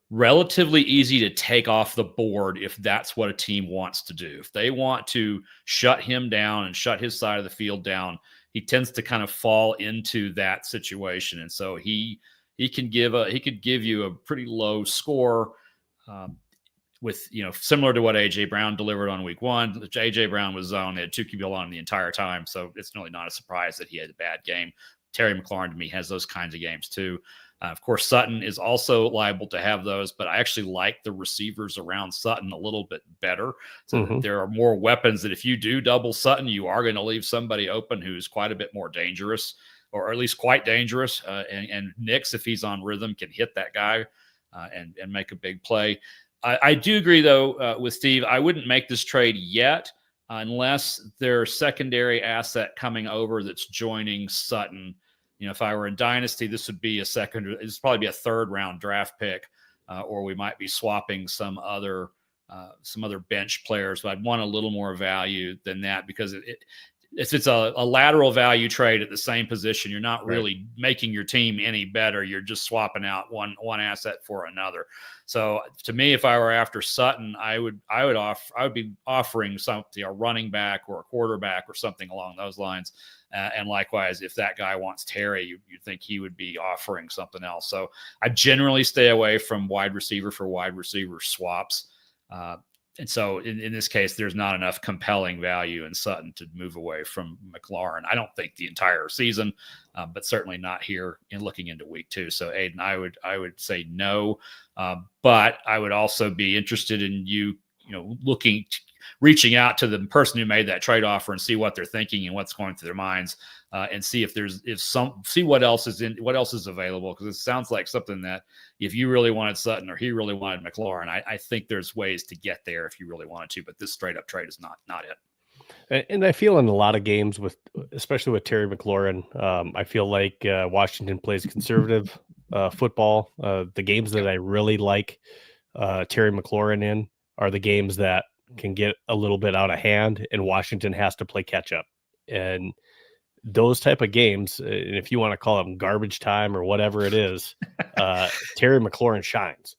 relatively easy to take off the board if that's what a team wants to do. If they want to shut him down and shut his side of the field down, he tends to kind of fall into that situation. And so he could give you a pretty low score. With, similar to what A.J. Brown delivered on week 1. A.J. Brown was on. They had 2 QB on the entire time, so it's really not a surprise that he had a bad game. Terry McLaurin, to me, has those kinds of games too. Of course, Sutton is also liable to have those, but I actually like the receivers around Sutton a little bit better. So that there are more weapons that if you do double Sutton, you are going to leave somebody open who's quite a bit more dangerous, or at least quite dangerous. And Nix, if he's on rhythm, can hit that guy and make a big play. I do agree, though, with Steve. I wouldn't make this trade yet unless there's secondary asset coming over that's joining Sutton. If I were in Dynasty, this would be this would probably be a 3rd round draft pick, or we might be swapping some other bench players. But I'd want a little more value than that, because if it's a lateral value trade at the same position, you're not really making your team any better. You're just swapping out one asset for another. So to me, if I were after Sutton, I would be offering something, a running back or a quarterback or something along those lines. And likewise, if that guy wants Terry, you'd think he would be offering something else. So I generally stay away from wide receiver for wide receiver swaps. And so in this case, there's not enough compelling value in Sutton to move away from McLaurin. I don't think the entire season, but certainly not here in looking into week 2. So Aiden, I would say no, but I would also be interested in reaching out to the person who made that trade offer and see what they're thinking and what's going through their minds, and see see what else is available. Because it sounds like something that if you really wanted Sutton or he really wanted McLaurin, I think there's ways to get there if you really wanted to, but this straight up trade is not it. And I feel in a lot of games especially with Terry McLaurin, I feel like Washington plays conservative football. The games that I really like Terry McLaurin in are the games that can get a little bit out of hand, and Washington has to play catch up. And those type of games, and if you want to call them garbage time or whatever it is, Terry McLaurin shines.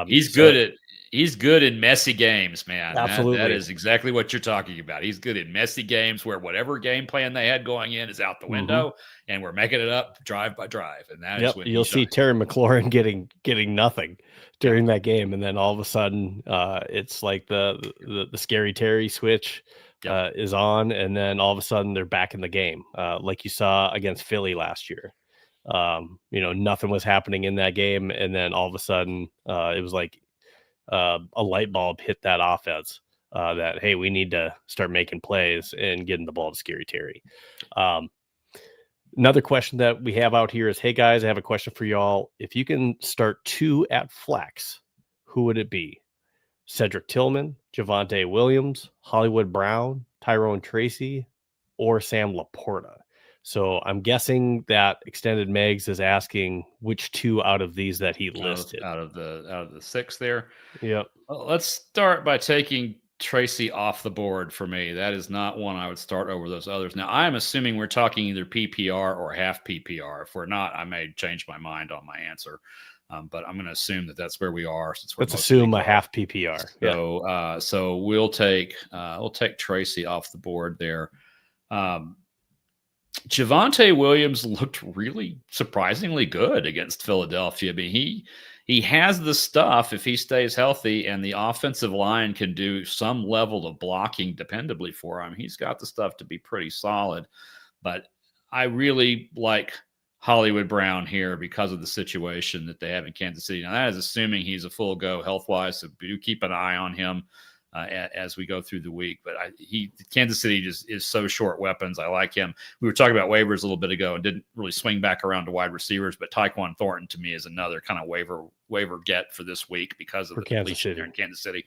He's good in messy games, man. Absolutely. That is exactly what you're talking about. He's good in messy games where whatever game plan they had going in is out the window, and we're making it up drive by drive. And that is when you'll see Terry McLaurin getting nothing during that game, and then all of a sudden, it's like the scary Terry switch is on, and then all of a sudden they're back in the game, like you saw against Philly last year. Nothing was happening in that game, and then all of a sudden, it was like a light bulb hit that offense. That hey, we need to start making plays and getting the ball to Scary Terry. Another question that we have out here is, hey guys, I have a question for y'all. If you can start 2 at flex, who would it be? Cedric Tillman, Javonte Williams, Hollywood Brown, Tyrone Tracy, or Sam Laporta? So I'm guessing that Extended Megs is asking which 2 out of these that he listed. Out of the 6 there. Yep. Let's start by taking Tracy off the board for me. That is not one I would start over those others. Now, I'm assuming we're talking either PPR or half PPR. If we're not, I may change my mind on my answer. But I'm going to assume that that's where we are. Let's assume a half PPR. So, so we'll take Tracy off the board there. Javonte Williams looked really surprisingly good against Philadelphia. I mean, he has the stuff if he stays healthy, and the offensive line can do some level of blocking dependably for him. He's got the stuff to be pretty solid. But I really like Hollywood Brown here because of the situation that they have in Kansas City. Now, that is assuming he's a full go health-wise, so do keep an eye on him as we go through the week. But Kansas City just is so short weapons. I like him. We were talking about waivers a little bit ago and didn't really swing back around to wide receivers, but Tyquan Thornton to me is another kind of waiver get for this week because of the depletion there in Kansas City.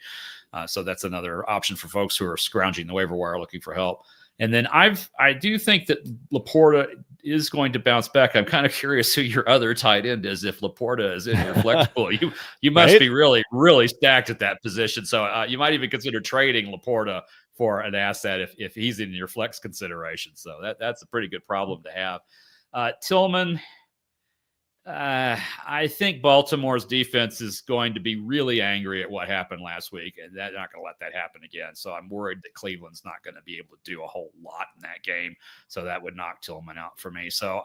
So that's another option for folks who are scrounging the waiver wire looking for help. And then I do think that Laporta is going to bounce back. I'm kind of curious who your other tight end is. If Laporta is in your flex pool, you must be really, really stacked at that position. So you might even consider trading Laporta for an asset if he's in your flex consideration. So that's a pretty good problem to have. Tillman, I think Baltimore's defense is going to be really angry at what happened last week, and they're not going to let that happen again. So I'm worried that Cleveland's not going to be able to do a whole lot in that game. So that would knock Tillman out for me. So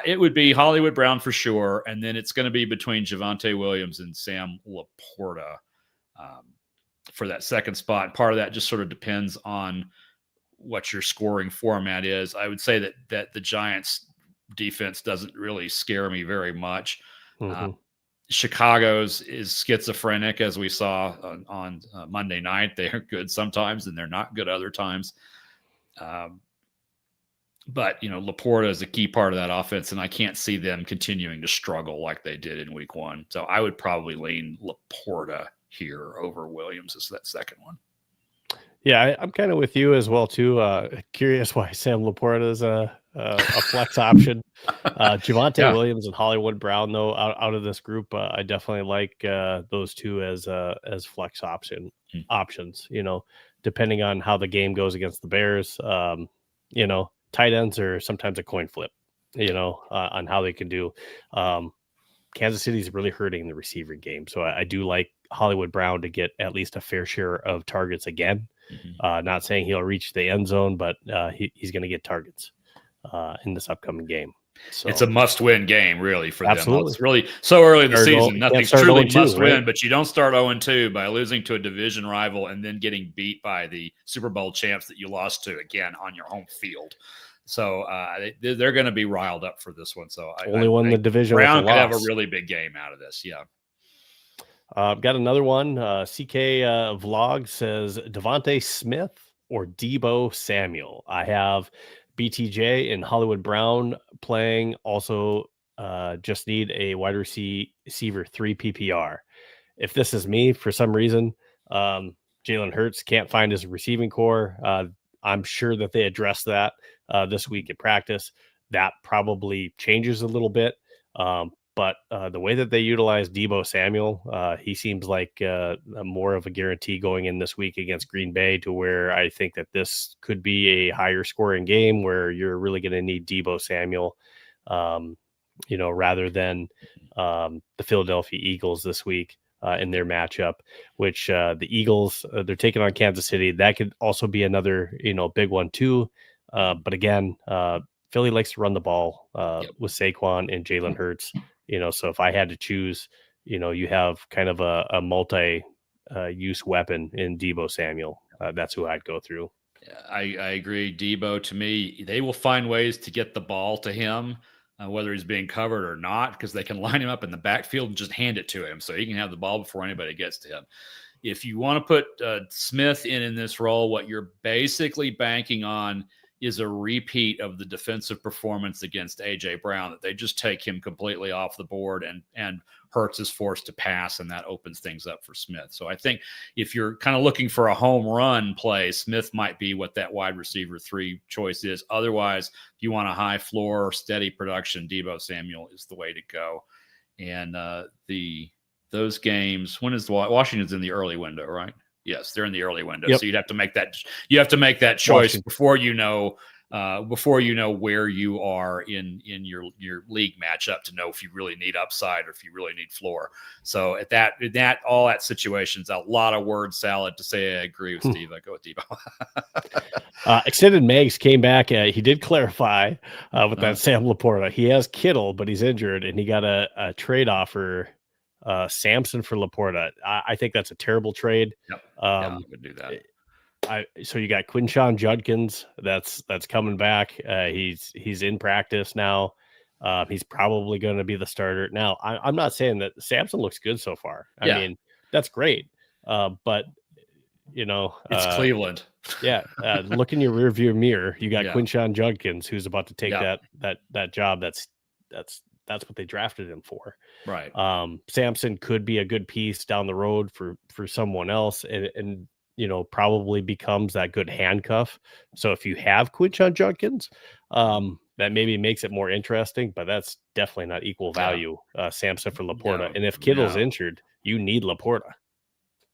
it would be Hollywood Brown for sure, and then it's going to be between Javonte Williams and Sam Laporta for that second spot. Part of that just sort of depends on what your scoring format is. I would say that the Giants defense doesn't really scare me very much. Chicago's is schizophrenic, as we saw on Monday night. They're good sometimes and they're not good other times. But Laporta is a key part of that offense, and I can't see them continuing to struggle like they did in week 1. So I would probably lean Laporta here over Williams as that second one. Yeah, I'm kind of with you as well too. Curious why Sam Laporta is a flex option. Javonte Williams and Hollywood Brown, though, out of this group, I definitely like those 2 as flex options. Depending on how the game goes against the Bears, tight ends are sometimes a coin flip. On how they can do. Kansas City is really hurting the receiving game, so I do like Hollywood Brown to get at least a fair share of targets again. Not saying he'll reach the end zone, but he's going to get targets in this upcoming game. So it's a must-win game, really, for them. Absolutely. It's really so early in the season. Nothing's truly must-win, right? but you don't start 0-2 by losing to a division rival and then getting beat by the Super Bowl champs that you lost to, again, on your home field. So they're going to be riled up for this one. So only won the division. Brown could have a really big game out of this. Yeah. I've got another one. CK Vlog says Devontae Smith or Deebo Samuel. I have BTJ and Hollywood Brown playing. Also, just need a wide receiver 3 PPR. If this is me, for some reason, Jalen Hurts can't find his receiving core. I'm sure that they address that this week at practice. That probably changes a little bit. But the way that they utilize Deebo Samuel, he seems like more of a guarantee going in this week against Green Bay, to where I think that this could be a higher scoring game where you're really going to need Deebo Samuel, rather than the Philadelphia Eagles this week in their matchup, which the Eagles, they're taking on Kansas City. That could also be another, big one too. But again, Philly likes to run the ball with Saquon and Jalen Hurts. So if I had to choose, you have kind of a multi use weapon in Deebo Samuel. That's who I'd go through. I agree. Deebo, to me, they will find ways to get the ball to him, whether he's being covered or not, because they can line him up in the backfield and just hand it to him so he can have the ball before anybody gets to him. If you want to put Smith in this role, what you're basically banking on is a repeat of the defensive performance against A.J. Brown, that they just take him completely off the board and Hurts is forced to pass, and that opens things up for Smith. So I think if you're kind of looking for a home run play, Smith might be what that wide receiver 3 choice is. Otherwise, if you want a high floor, steady production, Deebo Samuel is the way to go. And those games, when is Washington's in the early window, right? Yes, they're in the early window. Yep. So you have to make that choice Washington. before you know where you are in your league matchup to know if you really need upside or if you really need floor. So at all that situations, a lot of word salad to say I agree with Steve. I go with Deebo. Extended Megs came back. He did clarify with that Sam Laporta. He has Kittle, but he's injured, and he got a trade offer. Samson for Laporta. I think that's a terrible trade. Yep. I could do that. So you got Quinshon Judkins that's coming back. He's in practice now. He's probably going to be the starter. Now, I'm not saying that Samson looks good so far. I mean, that's great. But it's Cleveland. Look in your rearview mirror. You got Quinshon Judkins, who's about to take that job. That's what they drafted him for. Right. Samson could be a good piece down the road for someone else, and probably becomes that good handcuff. So if you have Quinshon Judkins, that maybe makes it more interesting, but that's definitely not equal value. Samson for Laporta. And if Kittle's injured, you need Laporta.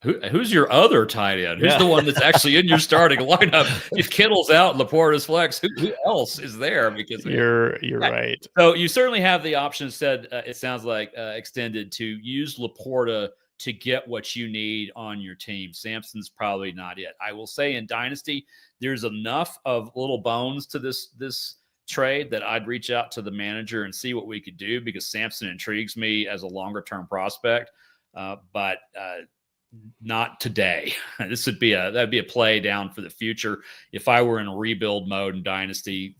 Who's your other tight end? Who's the one that's actually in your starting lineup? If Kittle's out, Laporta's flex, who else is there? Because you're right. So you certainly have the option instead, it sounds like, extended to use Laporta to get what you need on your team. Samson's probably not it. I will say in Dynasty, there's enough of little bones to this trade that I'd reach out to the manager and see what we could do, because Samson intrigues me as a longer-term prospect. But not today. That'd be a play down for the future. If I were in rebuild mode in Dynasty,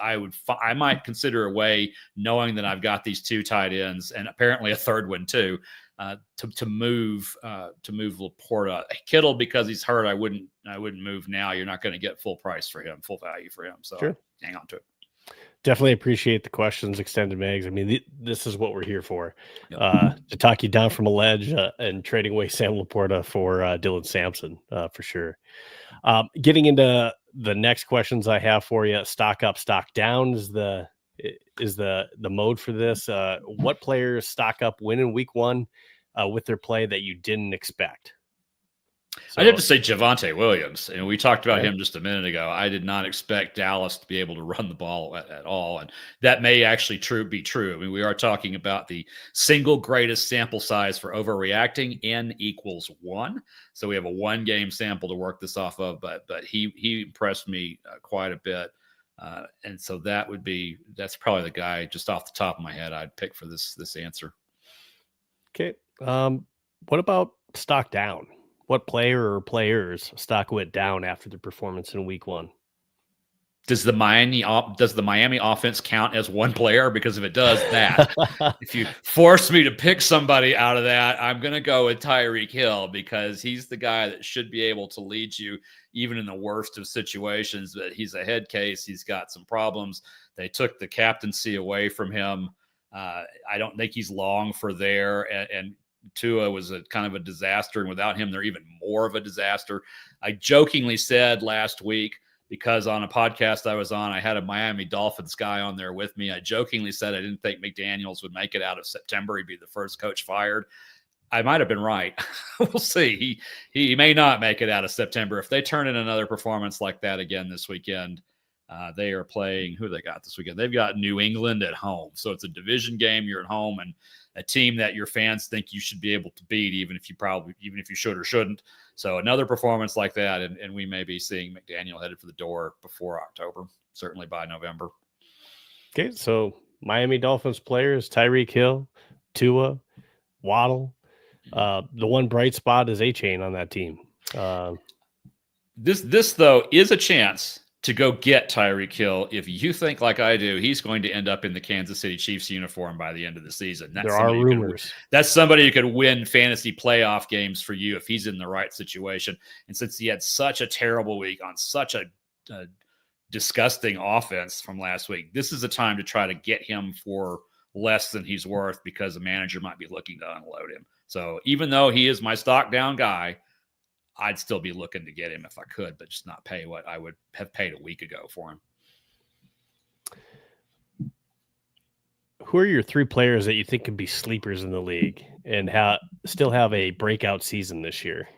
I might consider a way, knowing that I've got these 2 tight ends and apparently a third one too, to move Laporta. Kittle, because he's hurt, I wouldn't move now. You're not going to get full price for him, full value for him. So sure. Hang on to it. Definitely appreciate the questions, Extended Megs. I mean, this is what we're here for, to talk you down from a ledge and trading away Sam Laporta for Dylan Sampson, for sure. Getting into the next questions I have for you, stock up, stock down is the mode for this. What players stock up, win in week 1 with their play that you didn't expect? So, I'd have to say Javonte Williams. And we talked about him just a minute ago. I did not expect Dallas to be able to run the ball at all. And that may actually be true. I mean, we are talking about the single greatest sample size for overreacting, N equals 1. So we have a 1-game sample to work this off of, but he impressed me quite a bit. And so that's probably the guy just off the top of my head I'd pick for this answer. Okay. What about stock down? What player or players stock went down after the performance in week 1? Does the Miami offense count as one player? Because if it does, if you force me to pick somebody out of that, I'm going to go with Tyreek Hill, because he's the guy that should be able to lead you even in the worst of situations. But he's a head case. He's got some problems. They took the captaincy away from him. I don't think he's long for there. And Tua was a kind of a disaster, and without him, they're even more of a disaster. I jokingly said last week because on a podcast I was on, I had a Miami Dolphins guy on there with me. I jokingly said I didn't think McDaniels would make it out of September. He'd be the first coach fired. I might have been right. We'll see. He may not make it out of September. If they turn in another performance like that again this weekend, they are playing, who they got this weekend? They've got New England at home. So it's a division game. You're at home, and a team that your fans think you should be able to beat, even if you should or shouldn't. So another performance like that, and we may be seeing McDaniel headed for the door before October, certainly by November. Okay, so Miami Dolphins players, Tyreek Hill, Tua, Waddle. The one bright spot is A-Chain on that team. This though is a chance to go get Tyreek Hill. If you think like I do, he's going to end up in the Kansas City Chiefs uniform by the end of the season. There are rumors. That's somebody who could win fantasy playoff games for you if he's in the right situation. And since he had such a terrible week on such a disgusting offense from last week, this is a time to try to get him for less than he's worth, because a manager might be looking to unload him. So even though he is my stock down guy, I'd still be looking to get him if I could, but just not pay what I would have paid a week ago for him. Who are your 3 players that you think could be sleepers in the league and still have a breakout season this year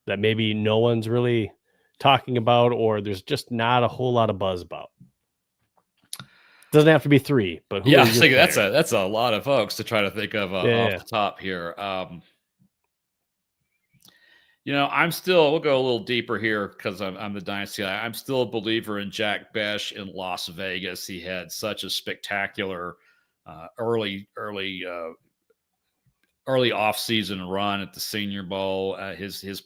that maybe no one's really talking about, or there's just not a whole lot of buzz about? Doesn't have to be 3, but yeah, I think that's a lot of folks to try to think of off the top here. We'll go a little deeper here because I'm the dynasty guy. I'm still a believer in Jack Besh in Las Vegas. He had such a spectacular early off-season run at the Senior Bowl. His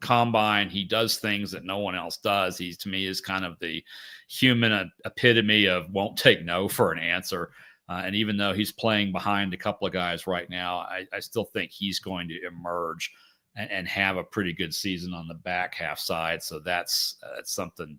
combine, he does things that no one else does. He, to me, is kind of the human epitome of won't take no for an answer. And even though he's playing behind a couple of guys right now, I still think he's going to emerge and have a pretty good season on the back half side. So that's something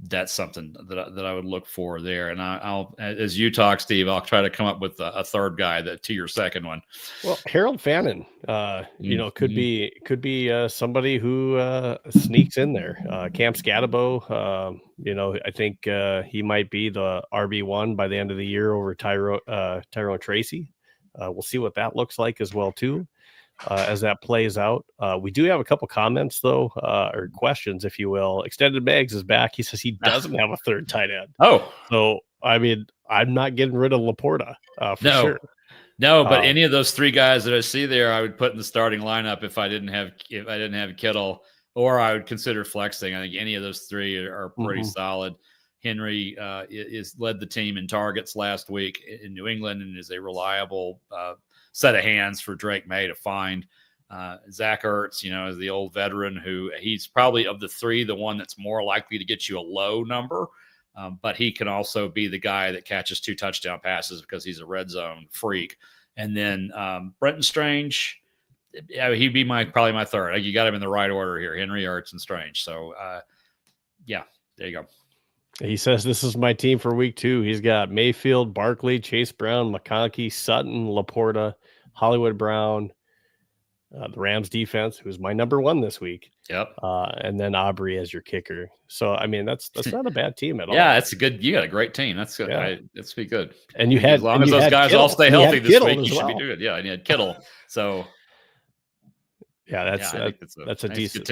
that I would look for there. And I'll, as you talk, Steve, I'll try to come up with a third guy to your second one. Well, Harold Fannin, could be somebody who sneaks in there. Cam Scatabo, I think he might be the RB1 by the end of the year over Tyrone Tracy. We'll see what that looks like as well too. As that plays out. We do have a couple comments though, or questions, if you will. Extended Mags is back. He says he doesn't have a third tight end. Oh, so I mean, I'm not getting rid of Laporta for sure. No, but any of those 3 guys that I see there, I would put in the starting lineup if I didn't have Kittle, or I would consider flexing. I think any of those 3 are pretty solid. Henry is led the team in targets last week in New England and is a reliable set of hands for Drake May to find. Zach Ertz, is the old veteran who he's probably of the 3, the one that's more likely to get you a low number. But he can also be the guy that catches 2 touchdown passes because he's a red zone freak. And then Brenton Strange, he'd be probably my third. You got him in the right order here, Henry, Ertz, and Strange. So, there you go. He says, this is my team for week 2. He's got Mayfield, Barkley, Chase Brown, McConkey, Sutton, Laporta, Hollywood Brown, the Rams defense, who's my number 1 this week. Yep. And then Aubrey as your kicker. So, I mean, that's not a bad team at all. Yeah, you got a great team. That's good. Yeah. That's be good. And as long as those guys all stay healthy this week, you should be good. Yeah, and you had Kittle. So, yeah, that's a decent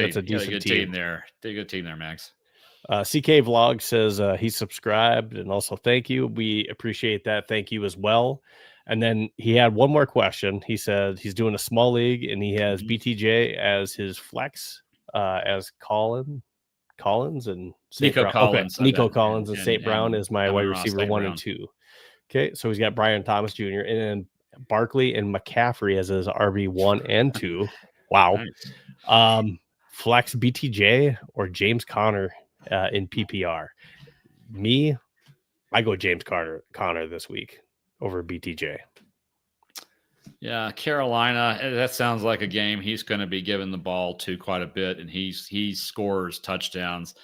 team there. A good team there, Max. CK Vlog says he subscribed and also thank you. We appreciate that. Thank you as well. And then he had one more question. He said he's doing a small league and he has BTJ as his flex, as Collins and Nico Collins. Okay. Nico Collins and St. Brown is my wide receiver 1 and 2. Okay, so he's got Brian Thomas Jr. and then Barkley and McCaffrey as his RB1 and 2. Wow. Nice. Flex BTJ or James Conner in PPR. Me, I go James Conner this week over BTJ. Yeah, Carolina, that sounds like a game he's going to be given the ball to quite a bit, and he scores touchdowns.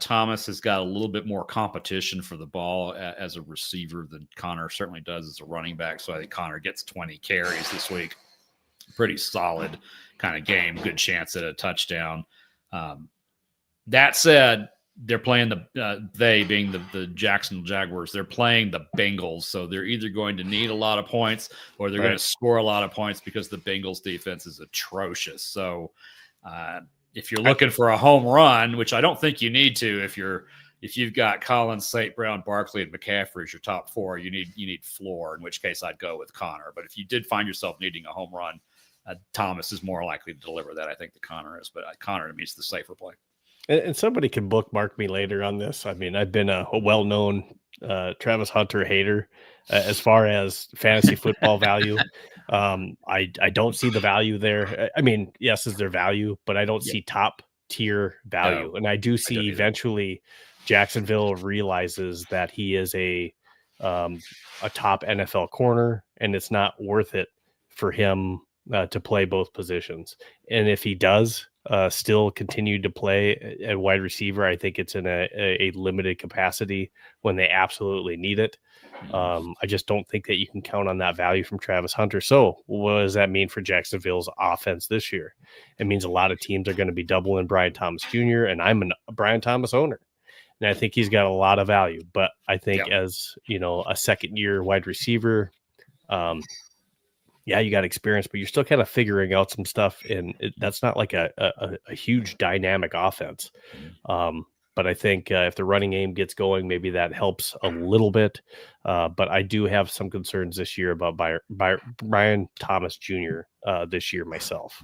Thomas has got a little bit more competition for the ball as a receiver than Conner certainly does as a running back, so I think Conner gets 20 carries this week. Pretty solid kind of game, good chance at a touchdown. That said, they're playing they being the Jacksonville Jaguars. They're playing the Bengals, so they're either going to need a lot of points or they're going to score a lot of points because the Bengals defense is atrocious. So if you're looking for a home run, which I don't think you need to, if you've got Collins, St. Brown, Barkley, and McCaffrey as your top four, you need floor. In which case, I'd go with Connor. But if you did find yourself needing a home run, Thomas is more likely to deliver that. I think the Connor is, but Connor to me is the safer play. And somebody can bookmark me later on this. I mean, I've been a well-known Travis Hunter hater as far as fantasy football value. I don't see the value there. I mean, yes, is there value, but I don't see top tier value. No, and I do see eventually Jacksonville realizes that he is a top NFL corner, and it's not worth it for him to play both positions. And if he does still continue to play at wide receiver, I think it's in a limited capacity when they absolutely need it. I just don't think that you can count on that value from Travis Hunter. So what does that mean for Jacksonville's offense this year? It means a lot of teams are going to be doubling Brian Thomas Jr., and I'm a Brian Thomas owner. And I think he's got a lot of value. But I think as, a second-year wide receiver, you got experience, but you're still kind of figuring out some stuff, and that's not like a huge dynamic offense. But I think if the running game gets going, maybe that helps a little bit. But I do have some concerns this year about Brian Thomas Jr. This year myself.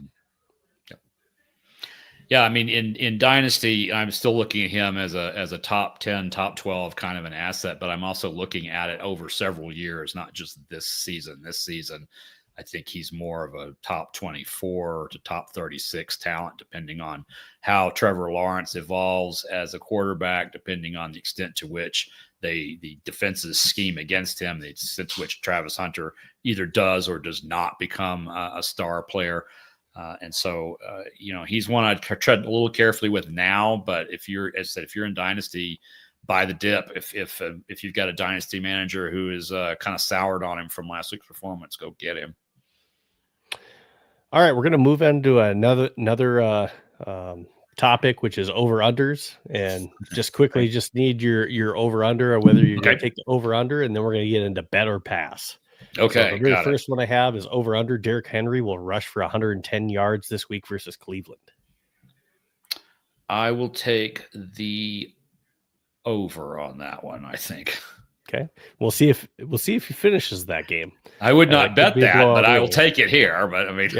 Yeah, I mean, in Dynasty, I'm still looking at him as a top 10, top 12 kind of an asset, but I'm also looking at it over several years, not just this season. This season, I think he's more of a top 24 to top 36 talent, depending on how Trevor Lawrence evolves as a quarterback, depending on the extent to which the defenses scheme against him, the extent to which Travis Hunter either does or does not become a star player. And so, he's one I'd tread a little carefully with now. But if you're in Dynasty, buy the dip. If you've got a Dynasty manager who is kind of soured on him from last week's performance, go get him. All right, we're going to move into another topic, which is over-unders. And just quickly, just need your over-under, or whether you're going to take the over-under, and then we're going to get into bet or pass. Okay. So the very first one I have is over-under. Derrick Henry will rush for 110 yards this week versus Cleveland. I will take the over on that one, I think. Okay. We'll see if he finishes that game. I would not bet that, but I will take it here. But I mean,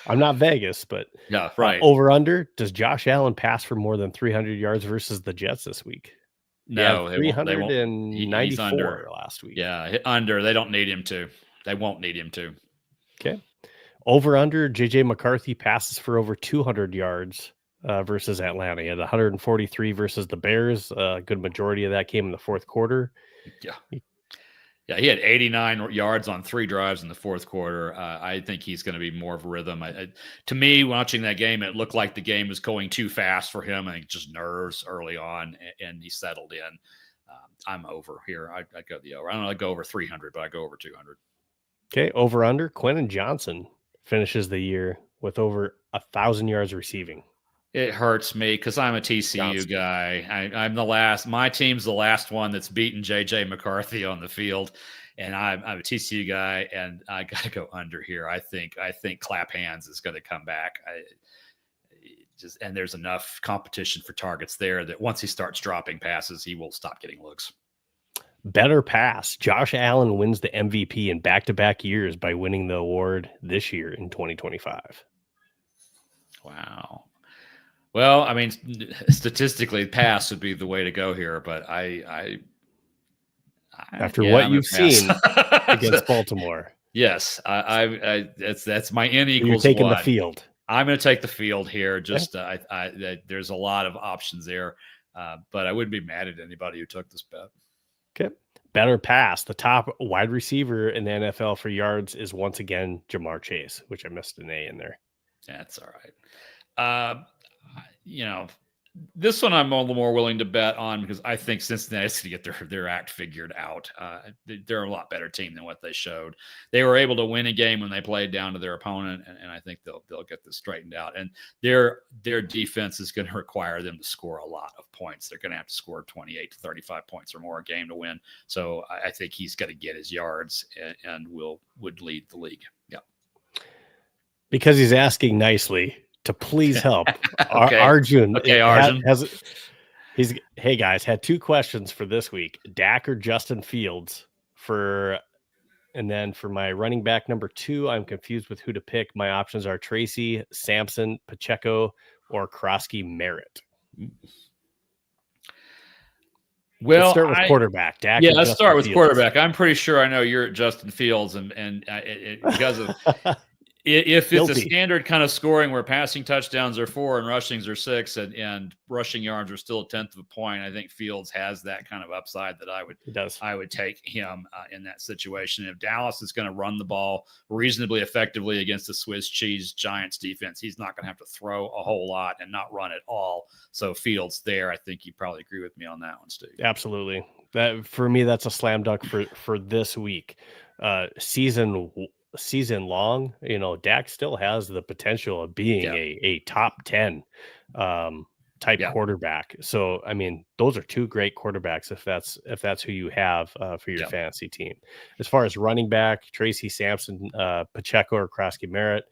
I'm not Vegas, but yeah, right. Over-under. Does Josh Allen pass for more than 300 yards versus the Jets this week? No, 394 last week. Yeah, under. They don't need him to. They won't need him to. Okay. Over-under. JJ McCarthy passes for over 200 yards versus Atlanta. He had 143 versus the Bears. A good majority of that came in the fourth quarter. Yeah, he had 89 yards on 3 drives in the fourth quarter. I think he's going to be more of a rhythm. To me, watching that game, it looked like the game was going too fast for him. I think just nerves early on, and he settled in. I'm over here. I go the over. I don't know. I go over 300, but I go over 200. Okay, over-under. Quentin Johnson finishes the year with over 1,000 yards receiving. It hurts me because I'm a TCU guy. I'm the last. My team's the last one that's beaten JJ McCarthy on the field, and I'm a TCU guy, and I got to go under here. I think Clap Hands is going to come back. And there's enough competition for targets there that once he starts dropping passes, he will stop getting looks. Better pass. Josh Allen wins the MVP in back-to-back years by winning the award this year in 2025. Wow. Well, I mean, statistically, pass would be the way to go here, but after what you've seen against Baltimore, yes, that's my N equals. You're taking 1. the field. I'm going to take the field here. Just there's a lot of options there, but I wouldn't be mad at anybody who took this bet. Okay, better pass. The top wide receiver in the NFL for yards is once again Jamar Chase, which I missed an A in there. That's all right. This one I'm a little more willing to bet on because I think Cincinnati's going to get their act figured out. They're a lot better team than what they showed. They were able to win a game when they played down to their opponent, and I think they'll get this straightened out. And their defense is going to require them to score a lot of points. They're going to have to score 28 to 35 points or more a game to win. So I think he's going to get his yards and would lead the league. Yeah, because he's asking nicely to please help. Okay. Arjun, Arjun. Hey guys, had 2 questions for this week: Dak or Justin Fields and then for my running back number 2, I'm confused with who to pick. My options are Tracy, Sampson, Pacheco, or Krosky Merritt. Well, let's start with quarterback. Dak. Yeah, let's start with quarterback. I'm pretty sure I know you're at Justin Fields, and because of if it's a standard kind of scoring where passing touchdowns are 4 and rushings are 6 and rushing yards are still 1/10 of a point, I think Fields has that kind of upside that I would take him in that situation. If Dallas is going to run the ball reasonably effectively against the Swiss cheese Giants defense, he's not going to have to throw a whole lot and not run at all. So Fields there, I think you probably agree with me on that one, Steve. Absolutely. That for me, that's a slam dunk for this week. Season long, Dak still has the potential of being a top 10 type quarterback. So, I mean, those are 2 great quarterbacks if that's who you have for your fantasy team. As far as running back, Tracy, Sampson, Pacheco, or Krosky Merritt.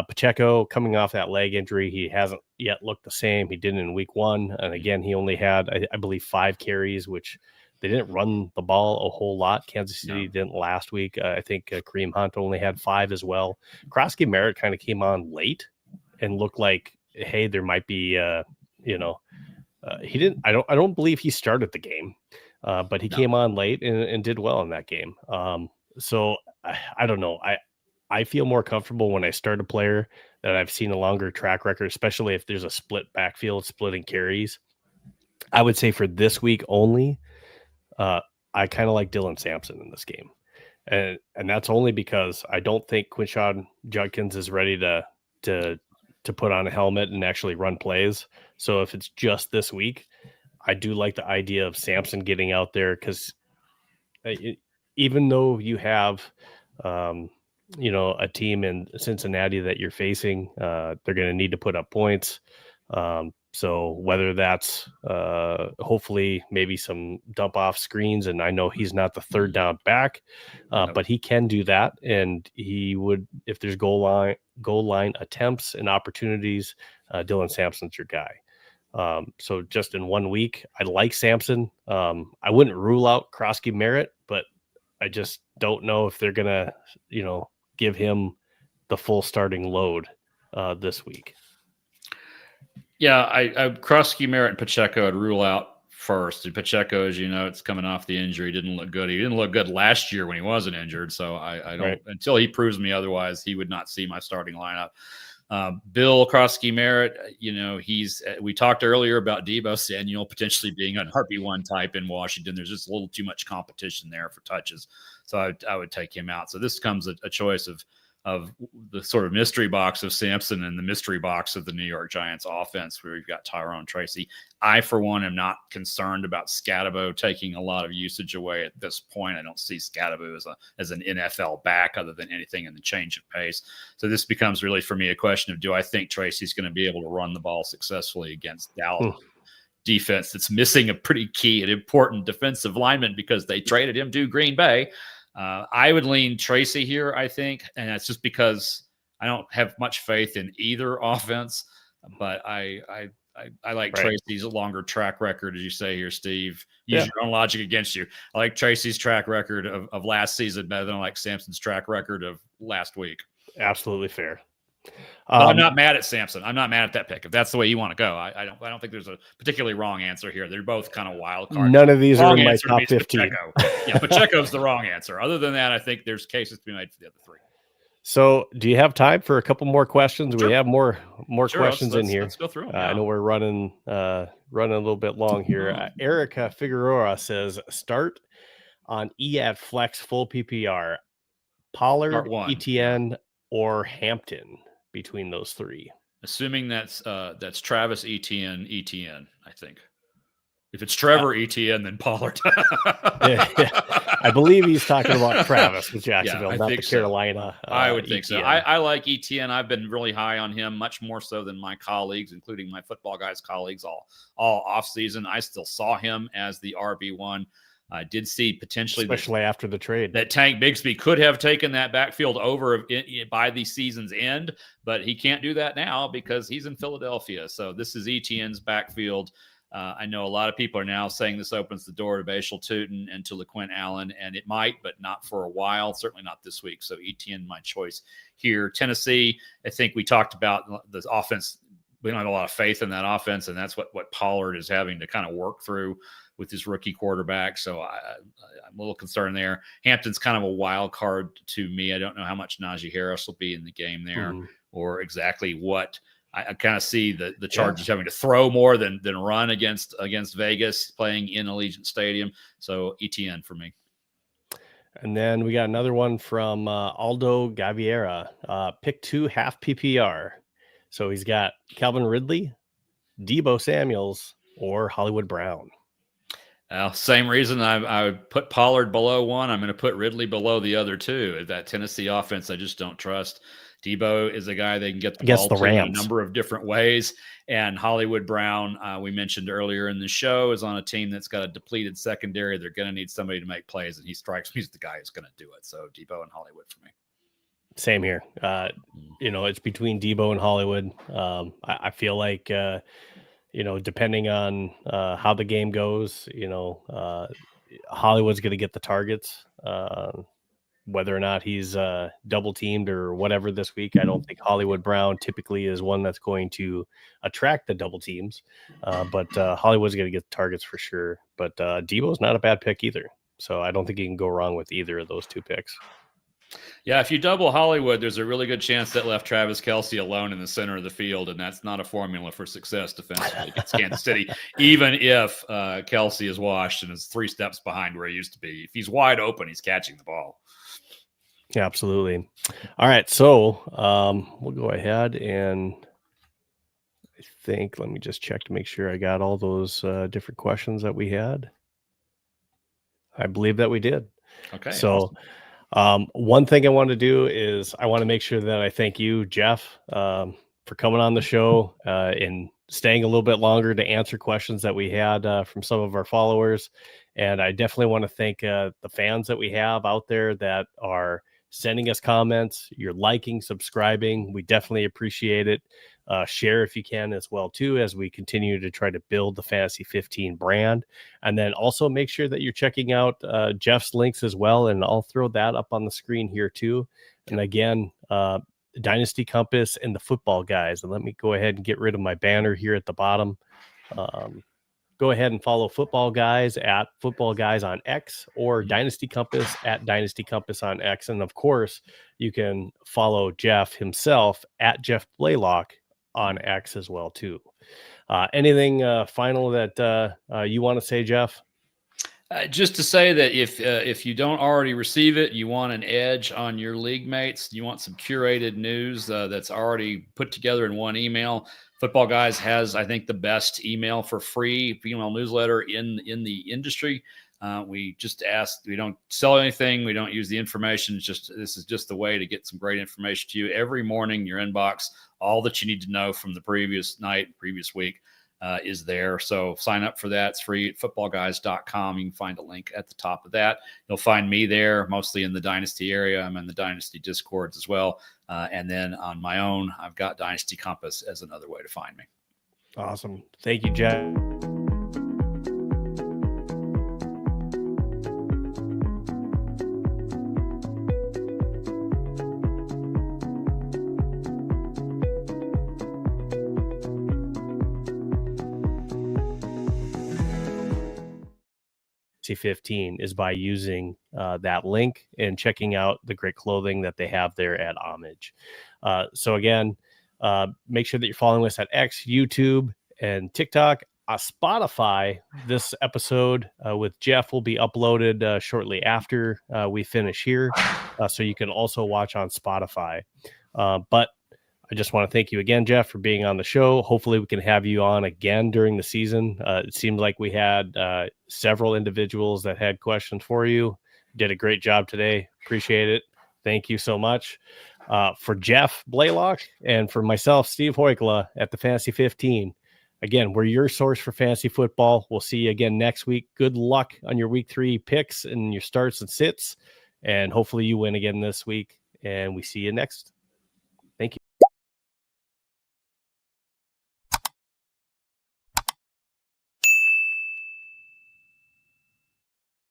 Pacheco, coming off that leg injury, he hasn't yet looked the same he did in week 1. And again, he only had, I believe, 5 carries, which they didn't run the ball a whole lot. Kansas City didn't last week. I think Kareem Hunt only had 5 as well. Krosky Merritt kind of came on late and looked like, hey, there might be, he didn't. I don't believe he started the game, but he came on late and did well in that game. So I don't know. I feel more comfortable when I start a player that I've seen a longer track record, especially if there's a split backfield, splitting carries. I would say for this week only, I kind of like Dylan Sampson in this game. And that's only because I don't think Quinshon Judkins is ready to put on a helmet and actually run plays. So if it's just this week, I do like the idea of Sampson getting out there because even though you have a team in Cincinnati that you're facing, they're going to need to put up points. So whether that's hopefully maybe some dump off screens, and I know he's not the third down back, but he can do that. And he would, if there's goal line attempts and opportunities, Dylan Sampson's your guy. So just in 1 week, I like Sampson. I wouldn't rule out Krosky Merritt, but I just don't know if they're going to, give him the full starting load this week. Yeah, I Krosky, Merritt, and Pacheco I'd rule out first. And Pacheco, as you know, it's coming off the injury. Didn't look good. He didn't look good last year when he wasn't injured. So I don't until he proves me otherwise, he would not see my starting lineup. Bill Krosky Merritt, we talked earlier about Deebo Samuel potentially being an RB1 type in Washington. There's just a little too much competition there for touches. So I would take him out. So this comes a choice of the sort of mystery box of Sampson and the mystery box of the New York Giants offense, where we've got Tyrone Tracy. I, for one, am not concerned about Scatabo taking a lot of usage away at this point. I don't see Scatabo as an NFL back other than anything in the change of pace. So this becomes really, for me, a question of, do I think Tracy's going to be able to run the ball successfully against Dallas defense that's missing a pretty key and important defensive lineman because they traded him to Green Bay? I would lean Tracy here, I think, and that's just because I don't have much faith in either offense. But I like Tracy's longer track record, as you say here, Steve. Use your own logic against you. I like Tracy's track record of last season better than I like Sampson's track record of last week. Absolutely fair. But I'm not mad at Sampson. I'm not mad at that pick. If that's the way you want to go, I don't think there's a particularly wrong answer here. They're both kind of wild cards. None of these are in my top 15. Yeah, Pacheco's the wrong answer. Other than that, I think there's cases to be made for the other 3. So do you have time for a couple more questions? Sure. We have more questions in here. Let's go through them. I know we're running a little bit long here. Erica Figueroa says, start on at flex full PPR, Pollard, ETN, or Hampton between those 3. Assuming that's Travis Etienne, I think. If it's Trevor Etienne, then Pollard. Yeah. I believe he's talking about Travis with Jacksonville, I not think the Carolina. I would think so. Etienne. I like Etienne. I've been really high on him, much more so than my colleagues, including my Football Guys colleagues all offseason. I still saw him as the RB1. I did see potentially, especially after the trade, that Tank Bigsby could have taken that backfield over by the season's end, but he can't do that now because he's in Philadelphia. So this is Etienne's backfield. I know a lot of people are now saying this opens the door to Bashal Tutin and to LaQuint Allen, and it might, but not for a while, certainly not this week. So Etienne, my choice here. Tennessee, I think we talked about the offense. We don't have a lot of faith in that offense, and that's what Pollard is having to kind of work through with his rookie quarterback. So I'm a little concerned there. Hampton's kind of a wild card to me. I don't know how much Najee Harris will be in the game there or exactly what. I kind of see the Chargers having to throw more than run against Vegas playing in Allegiant Stadium. So Etienne for me. And then we got another one from Aldo Gaviera, pick 2 half PPR. So he's got Calvin Ridley, Deebo Samuels, or Hollywood Brown. Same reason I would put Pollard below one. I'm going to put Ridley below the other two. That Tennessee offense, I just don't trust. Deebo is a guy they can get the ball to in a number of different ways. And Hollywood Brown, we mentioned earlier in the show, is on a team that's got a depleted secondary. They're going to need somebody to make plays, and he strikes me as the guy who's going to do it. So Deebo and Hollywood for me. Same here. It's between Deebo and Hollywood. I feel like, depending on how the game goes, Hollywood's going to get the targets. Whether or not he's double teamed or whatever this week, I don't think Hollywood Brown typically is one that's going to attract the double teams. But Hollywood's going to get the targets for sure. But Deebo's not a bad pick either. So I don't think you can go wrong with either of those two picks. Yeah, if you double Hollywood, there's a really good chance that left Travis Kelce alone in the center of the field, and that's not a formula for success defensively against Kansas City, even if Kelce is washed and is 3 steps behind where he used to be. If he's wide open, he's catching the ball. Yeah, absolutely. All right, so we'll go ahead and let me just check to make sure I got all those different questions that we had. I believe that we did. Okay. So one thing I want to do is I want to make sure that I thank you, Jeff, for coming on the show and staying a little bit longer to answer questions that we had from some of our followers. And I definitely want to thank the fans that we have out there that are sending us comments. You're liking, subscribing. We definitely appreciate it. Share if you can as well, too, as we continue to try to build the Fantasy 15 brand. And then also make sure that you're checking out Jeff's links as well. And I'll throw that up on the screen here, too. And again, Dynasty Compass and the Football Guys. And let me go ahead and get rid of my banner here at the bottom. Go ahead and follow Football Guys at Football Guys on X or Dynasty Compass at Dynasty Compass on X. And of course, you can follow Jeff himself at Jeff Blaylock on X as well, too. Anything final that you want to say, Jeff? Just to say that if you don't already receive it, you want an edge on your league mates, you want some curated news that's already put together in one email. Football Guys has, I think, the best email for free email newsletter in the industry. We just ask, we don't sell anything. We don't use the information. This is just the way to get some great information to you every morning. Your inbox, all that you need to know from the previous night, previous week is there. So sign up for that. It's free at footballguys.com. You can find a link at the top of that. You'll find me there, mostly in the Dynasty area. I'm in the Dynasty Discords as well. And then on my own, I've got Dynasty Compass as another way to find me. Awesome. Thank you, Jeff. C15 is by using that link and checking out the great clothing that they have there at Homage. So again, make sure that you're following us at X, YouTube, and TikTok. Spotify, this episode with Jeff will be uploaded shortly after we finish here. So you can also watch on Spotify. But I just want to thank you again, Jeff, for being on the show. Hopefully we can have you on again during the season. It seemed like we had several individuals that had questions for you. Did a great job today. Appreciate it. Thank you so much. For Jeff Blaylock and for myself, Steve Hoykla at the Fantasy 15. Again, we're your source for fantasy football. We'll see you again next week. Good luck on your week 3 picks and your starts and sits. And hopefully you win again this week. And we see you next. Thank you.